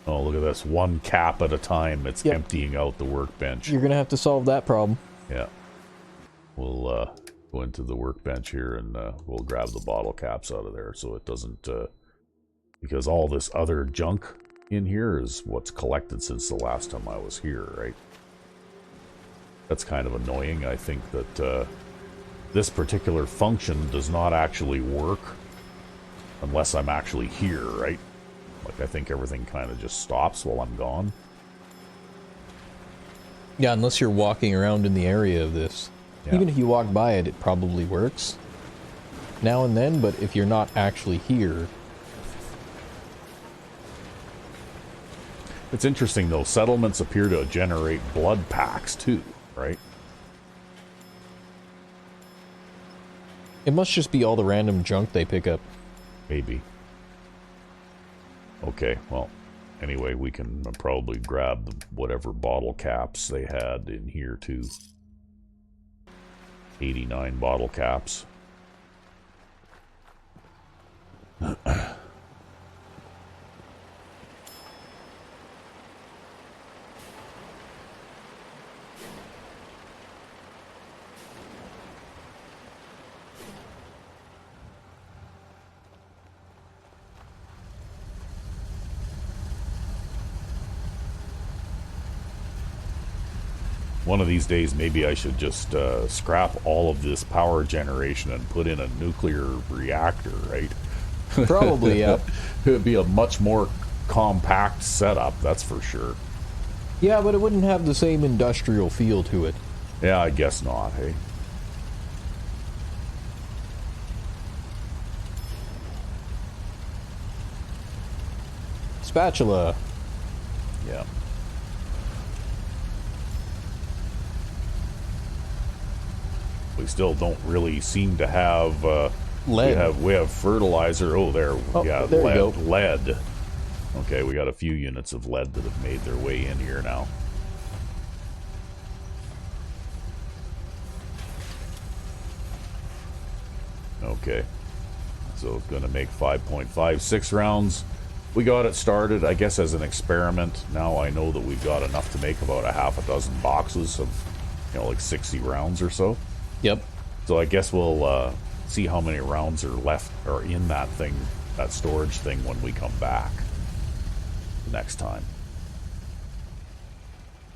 Oh, look at this. One cap at a time. It's
Yep.
emptying out the workbench.
You're gonna have to solve that problem.
Yeah. We'll go into the workbench here and we'll grab the bottle caps out of there so it doesn't... because all this other junk in here is what's collected since the last time I was here, right? That's kind of annoying. I think that this particular function does not actually work unless I'm actually here, right? Like, I think everything kind of just stops while I'm gone.
Yeah, unless you're walking around in the area of this.
Yeah.
Even if you walk by it, it probably works now and then, but if you're not actually here...
It's interesting, though. Settlements appear to generate blood packs, too, right?
It must just be all the random junk they pick up.
Maybe. Okay, well, anyway, we can probably grab the whatever bottle caps they had in here, too. 89 bottle caps. One of these days, maybe I should just scrap all of this power generation and put in a nuclear reactor, right?
Probably, yeah.
It would be a much more compact setup, that's for sure.
Yeah, but it wouldn't have the same industrial feel to it.
Yeah, I guess not, hey?
Spatula.
Yeah. We still don't really seem to have
Lead.
We have fertilizer. Oh, there.
Oh,
Yeah,
there
lead.
you go.
Lead. Okay, we got a few units of lead that have made their way in here now. Okay. So it's going to make 5.56 rounds. We got it started, I guess, as an experiment. Now I know that we've got enough to make about a half a dozen boxes of, like 60 rounds or so.
Yep.
So I guess we'll see how many rounds are left or in that thing, that storage thing, when we come back next time.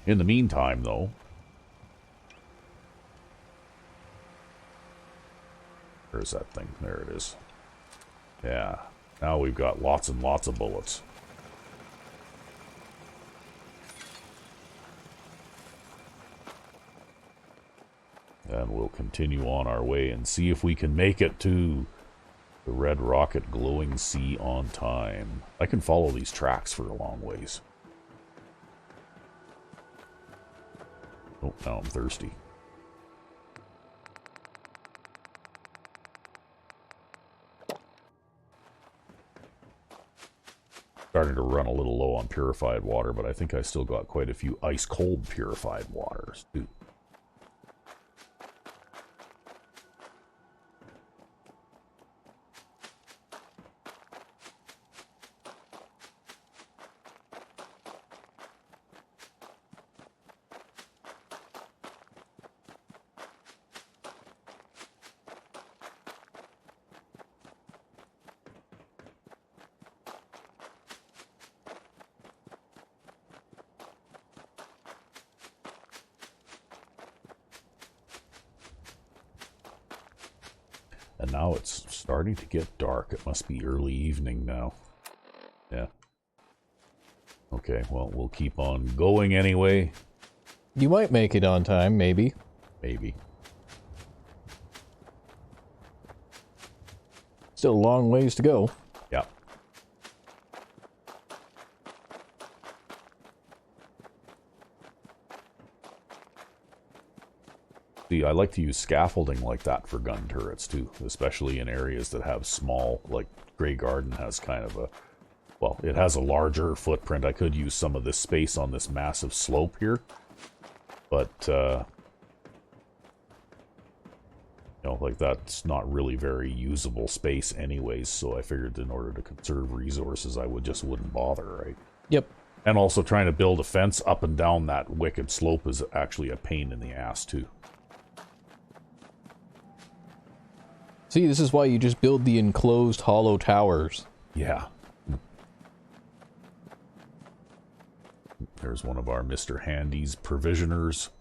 In the meantime, though, Where's that thing? There it is. Yeah. Now we've got lots and lots of bullets. And we'll continue on our way and see if we can make it to the Red Rocket Glowing Sea on time. I can follow these tracks for a long ways. Oh, now I'm thirsty. Starting to run a little low on purified water, but I think I still got quite a few ice-cold purified waters, too. And now it's starting to get dark. It must be early evening now. Yeah. Okay, well, we'll keep on going anyway.
You might make it on time, maybe.
Maybe.
Still a long ways to go.
Yeah. See, I like to use scaffolding like that for gun turrets too, especially in areas that have small, like Grey Garden has kind of a, well, it has a larger footprint. I could use some of this space on this massive slope here, but, you know, like that's not really very usable space anyways, so I figured in order to conserve resources, I wouldn't bother, right?
Yep.
And also trying to build a fence up and down that wicked slope is actually a pain in the ass too.
See, this is why you just build the enclosed hollow towers.
Yeah. There's one of our Mr. Handy's provisioners.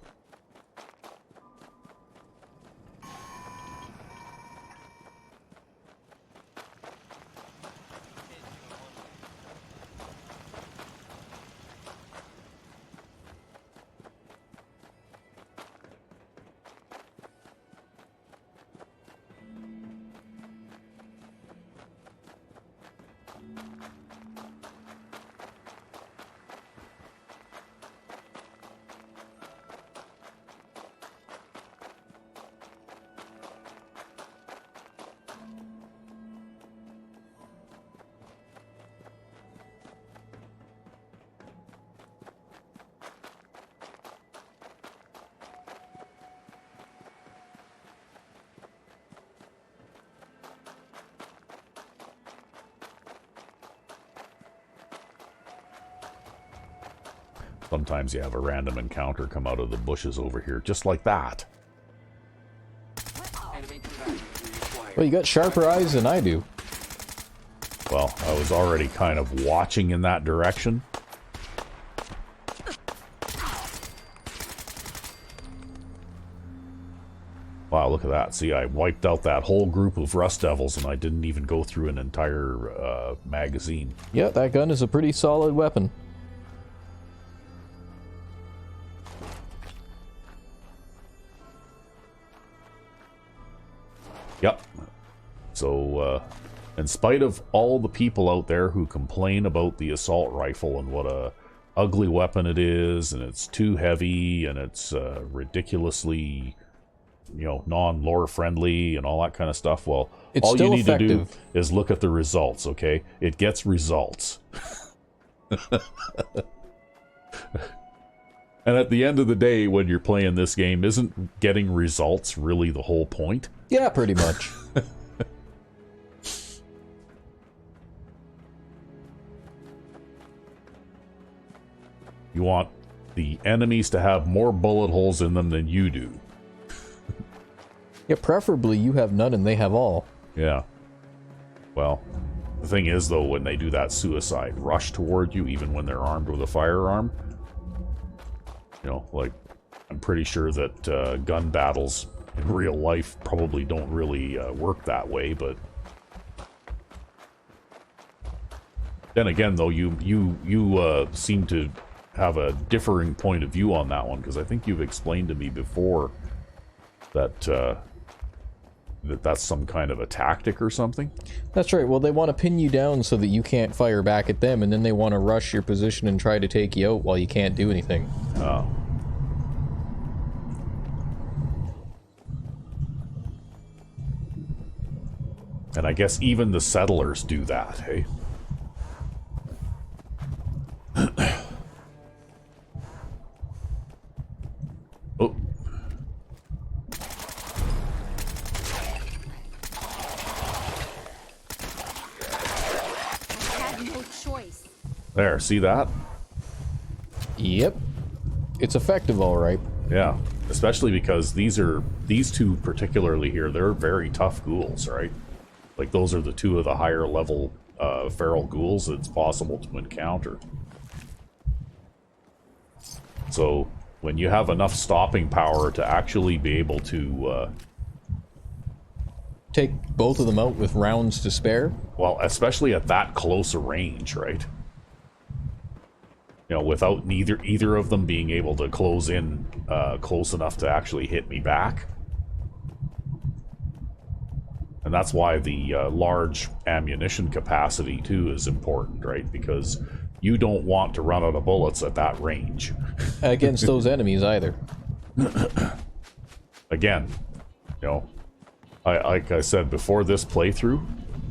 Sometimes you have a random encounter come out of the bushes over here, just like that.
Well, you got sharper eyes than I do.
Well, I was already kind of watching in that direction. Wow, look at that. See, I wiped out that whole group of Rust Devils and I didn't even go through an entire magazine.
Yeah, that gun is a pretty solid weapon.
Yep. So, in spite of all the people out there who complain about the assault rifle and what a ugly weapon it is, and it's too heavy, and it's ridiculously, you know, non-lore friendly, and all that kind of stuff, well,
it's
all you need
effective.
to do is look at the results, okay? It gets results. And at the end of the day, when you're playing this game, isn't getting results really the whole point?
Yeah, pretty much.
You want the enemies to have more bullet holes in them than you do.
Yeah, preferably you have none and they have all.
Yeah. Well, the thing is, though, when they do that suicide rush toward you, even when they're armed with a firearm, you know, like, I'm pretty sure that gun battles in real life probably don't really work that way, but then again, though, you seem to have a differing point of view on that one, because I think you've explained to me before that that's some kind of a tactic or something.
That's right. Well, they want to pin you down so that you can't fire back at them, and then they want to rush your position and try to take you out while you can't do anything.
Oh. And I guess even the settlers do that, hey? Oh.
I had no choice.
There, see that?
Yep. It's effective, all right.
Yeah, especially because these two particularly here, they're very tough ghouls, right? Like, those are the two of the higher level feral ghouls it's possible to encounter. So, when you have enough stopping power to actually be able to...
take both of them out with rounds to spare?
Well, especially at that close a range, right? You know, without either of them being able to close in close enough to actually hit me back. And that's why the large ammunition capacity, too, is important, right? Because you don't want to run out of bullets at that range.
Against those enemies, either.
Again, you know, like I said, before this playthrough,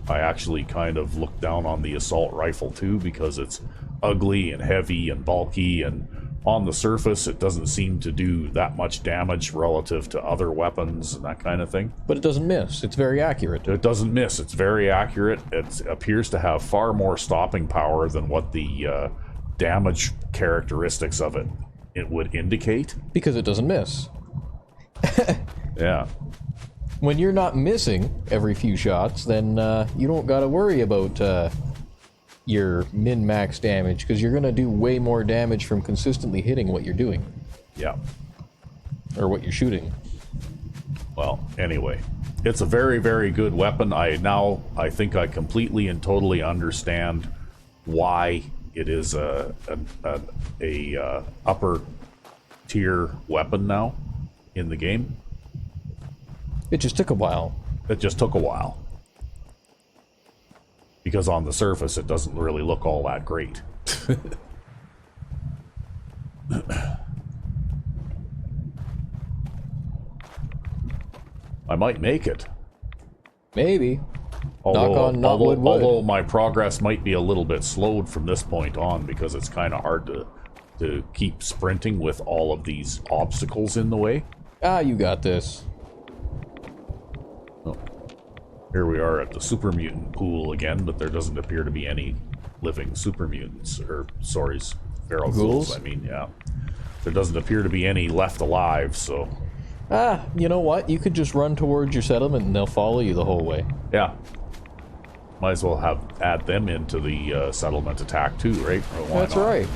I actually kind of looked down on the assault rifle, too, because it's ugly and heavy and bulky, and on the surface it doesn't seem to do that much damage relative to other weapons and that kind of thing.
But it doesn't miss. It's very accurate.
It doesn't miss. It's very accurate. It appears to have far more stopping power than what the damage characteristics of it would indicate.
Because it doesn't miss.
Yeah.
When you're not missing every few shots, then you don't gotta worry about your min-max damage, because you're gonna do way more damage from consistently hitting what you're doing.
Yeah.
Or what you're shooting.
Well, anyway, it's a very, very good weapon. I think I completely and totally understand why it is a upper tier weapon now in the game.
It just took a while.
It just took a while. Because on the surface, it doesn't really look all that great. I might make it.
Maybe. Although
my progress might be a little bit slowed from this point on, because it's kind of hard to keep sprinting with all of these obstacles in the way.
Ah, you got this.
Oh. Here we are at the super mutant pool again, but there doesn't appear to be any living super mutants, or sorry, feral ghouls. I mean, yeah, there doesn't appear to be any left alive. So,
you know what? You could just run towards your settlement, and they'll follow you the whole way.
Yeah, might as well add them into the settlement attack too, right?
That's right.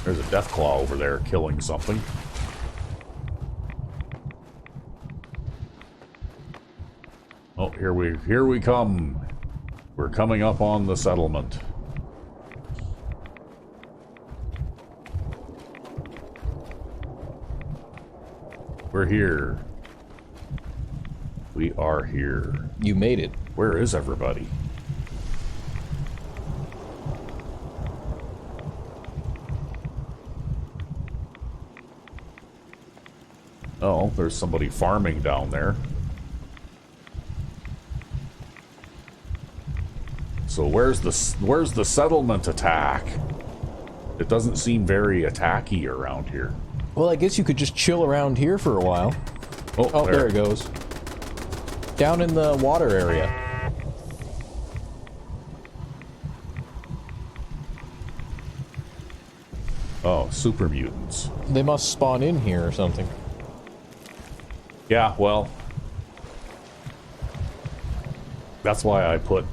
There's a Deathclaw over there killing something. Oh, here we come. We're coming up on the settlement. We're here. We are here.
You made it.
Where is everybody? Oh, there's somebody farming down there. So where's the settlement attack? It doesn't seem very attacky around here.
Well, I guess you could just chill around here for a while. Oh, there it goes. Down in the water area.
Oh, super mutants.
They must spawn in here or something.
Yeah, well, that's why I put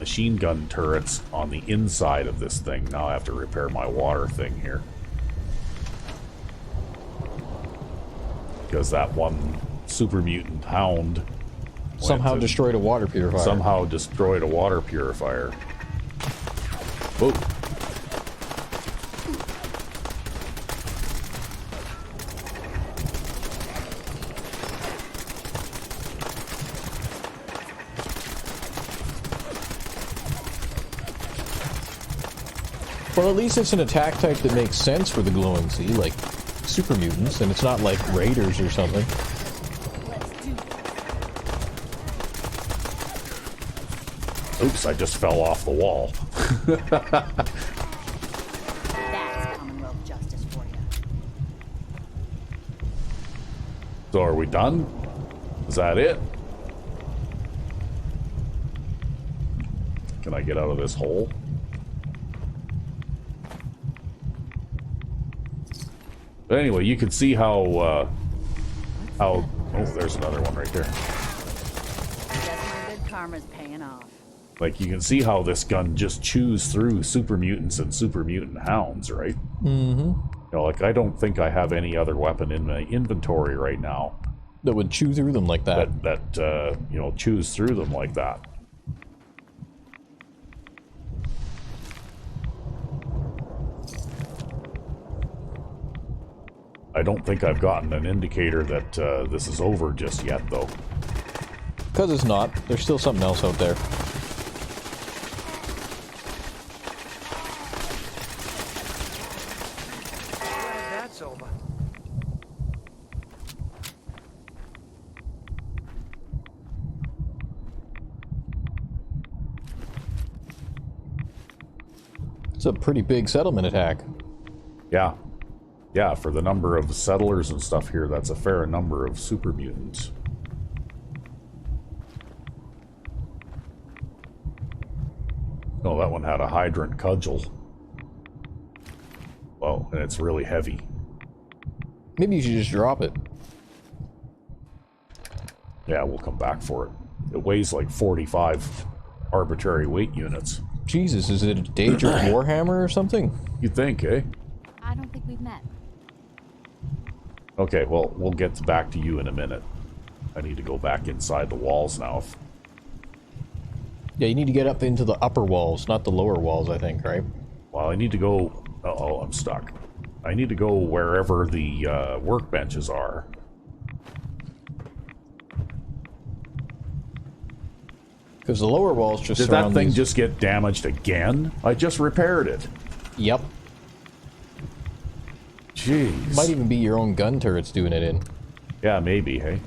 machine gun turrets on the inside of this thing. Now I have to repair my water thing here. because that one super mutant hound
Somehow destroyed a water purifier.
Somehow destroyed a water purifier. Whoa.
Well, at least it's an attack type that makes sense for the glowing sea, like super mutants, and it's not like raiders or something.
Oops, I just fell off the wall.
That's Commonwealth justice for you.
So are we done? Is that it? Can I get out of this hole? But anyway, you can see how oh, there's another one right there.
Guess my good karma's paying off.
Like, you can see how this gun just chews through super mutants and super mutant hounds, right?
Mm-hmm.
You know, like, I don't think I have any other weapon in my inventory right now
that would chew through them like that.
That you know, chews through them like that. I don't think I've gotten an indicator that this is over just yet, though.
Because it's not. There's still something else out there.
That's over.
It's a pretty big settlement attack.
Yeah. Yeah, for the number of settlers and stuff here, that's a fair number of super mutants. Oh, that one had a hydrant cudgel. Well, and it's really heavy.
Maybe you should just drop it.
Yeah, we'll come back for it. It weighs like 45 arbitrary weight units.
Jesus, is it a Daedric Warhammer or something?
You'd think, eh?
I don't think we've met.
Okay, well, we'll get back to you in a minute. I need to go back inside the walls now.
Yeah, you need to get up into the upper walls, not the lower walls, I think, right?
Well, I need to go... Uh-oh, I'm stuck. I need to go wherever the workbenches are.
Because the lower walls just
Did that thing just get damaged again? I just repaired it.
Yep.
Jeez.
Might even be your own gun turrets doing it in.
Yeah, maybe, hey?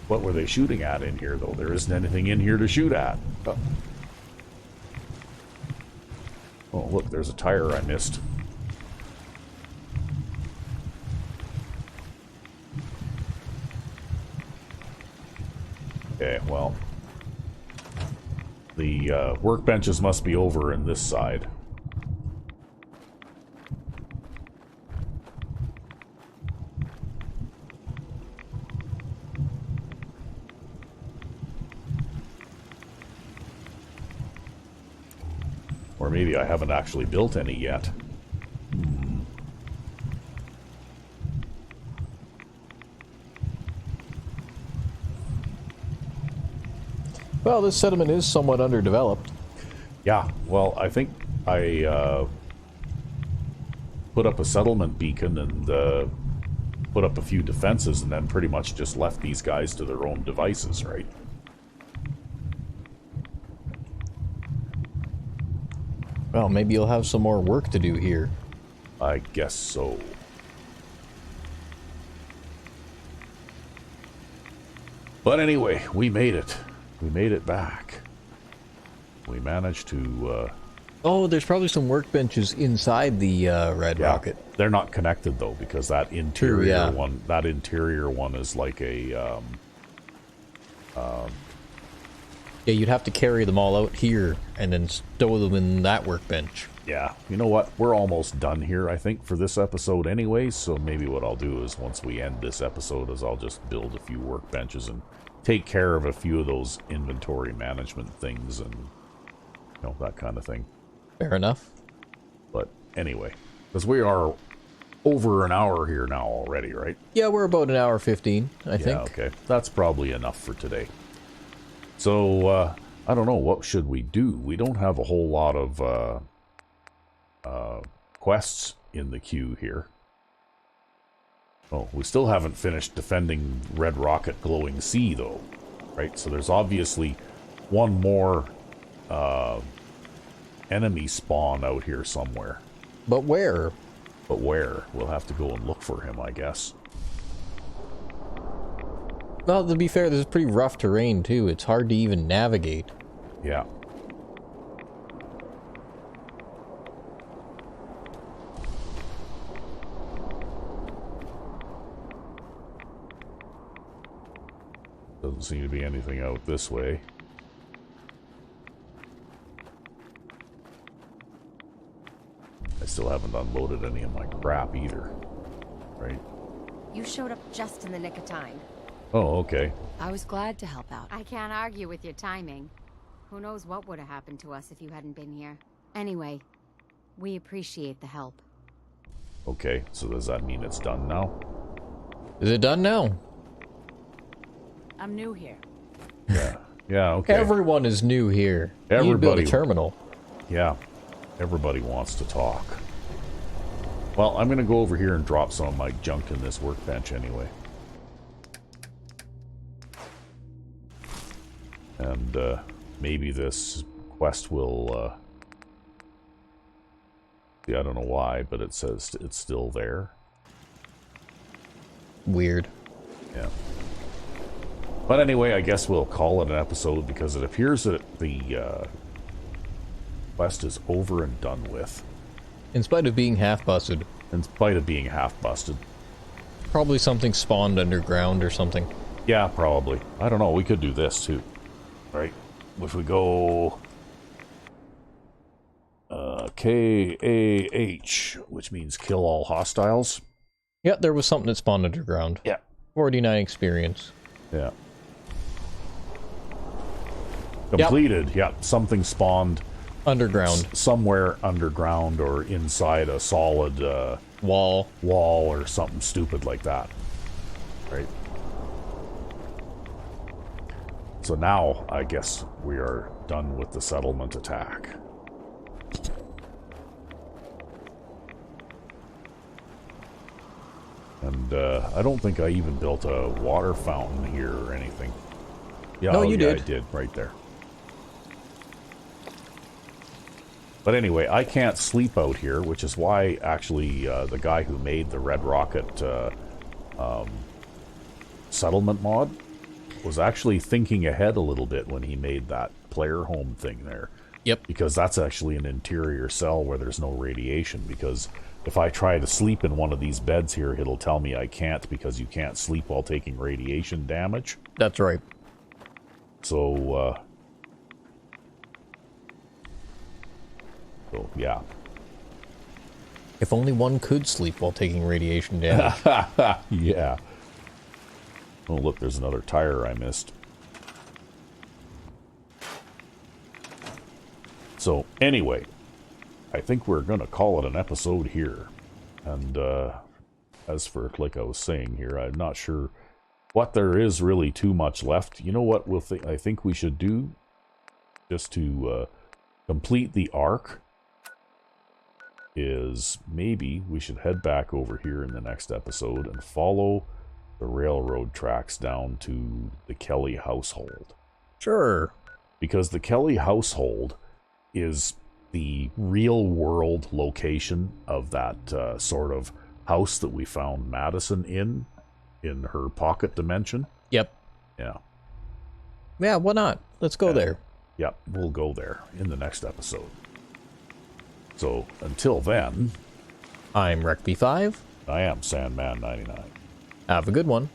What were they shooting at in here, though? There isn't anything in here to shoot at. Oh, look, there's a tire I missed. Okay, well. The workbenches must be over in this side. Or maybe I haven't actually built any yet.
Well, this settlement is somewhat underdeveloped.
Yeah, well, I think I put up a settlement beacon and put up a few defenses and then pretty much just left these guys to their own devices, right?
Well, maybe you'll have some more work to do here.
I guess so. But anyway, we made it. We made it back. We managed to...
Oh, there's probably some workbenches inside the Red Rocket.
They're not connected, though, because that interior
True,
one... That interior one is like a...
Yeah, you'd have to carry them all out here and then stow them in that workbench.
Yeah, you know what? We're almost done here, I think, for this episode anyway, so maybe what I'll do is once we end this episode is I'll just build a few workbenches and take care of a few of those inventory management things and, you know, that kind of thing.
Fair enough.
But anyway, because we are over an hour here now already, right?
Yeah, we're about an hour 15, I think.
Yeah, okay. That's probably enough for today. So, I don't know, what should we do? We don't have a whole lot of quests in the queue here. Oh, we still haven't finished defending Red Rocket Glowing Sea, though. Right? So there's obviously one more enemy spawn out here somewhere.
But where?
But where? We'll have to go and look for him, I guess.
Well, to be fair, this is pretty rough terrain, too. It's hard to even navigate.
Yeah. Doesn't seem to be anything out this way. I still haven't unloaded any of my crap either. Right?
You showed up just in the nick of time.
Oh, okay.
I was glad to help out.
I can't argue with your timing. Who knows what would have happened to us if you hadn't been here. Anyway, we appreciate the help.
Okay, so does that mean it's done now?
Is it done now?
I'm new here.
Yeah. Yeah, okay.
Everyone is new here. You need to build
Everybody.
a terminal.
Yeah. Everybody wants to talk. Well, I'm going to go over here and drop some of my junk in this workbench anyway. And maybe this quest will... see, I don't know why, but it says it's still there.
Weird.
Yeah. But anyway, I guess we'll call it an episode because it appears that the quest is over and done with.
In spite of being half busted.
In spite of being half busted.
Probably something spawned underground or something.
Yeah, probably. I don't know. We could do this too. Right? If we go... K-A-H, which means kill all hostiles.
Yeah, there was something that spawned underground.
Yeah.
49 experience.
Yeah. Completed. Yep. Something spawned
Underground.
Somewhere underground or inside a solid
Wall.
or something stupid like that. Right? So now, I guess we are done with the settlement attack. And I don't think I even built a water fountain here or anything. Yeah,
No, you did.
I did, right there. But anyway, I can't sleep out here, which is why, actually, the guy who made the Red Rocket settlement mod was actually thinking ahead a little bit when he made that player home thing there.
Yep.
Because that's actually an interior cell where there's no radiation, because if I try to sleep in one of these beds here, it'll tell me I can't because you can't sleep while taking radiation damage.
That's right.
So, yeah.
If only one could sleep while taking radiation damage.
Yeah. Oh, look, there's another tire I missed. So, anyway, I think we're going to call it an episode here. And, as for, like I was saying here, I'm not sure what there is really too much left. You know what I think we should do? Just to complete the arc is maybe we should head back over here in the next episode and follow the railroad tracks down to the Kelly household.
Sure.
Because the Kelly household is the real world location of that sort of house that we found Madison in her pocket dimension.
Yep.
Yeah.
Yeah, why not? Let's go there.
Yep, we'll go there in the next episode. So, until then,
I'm Rec B5.
I am Sandman 99.
Have a good one.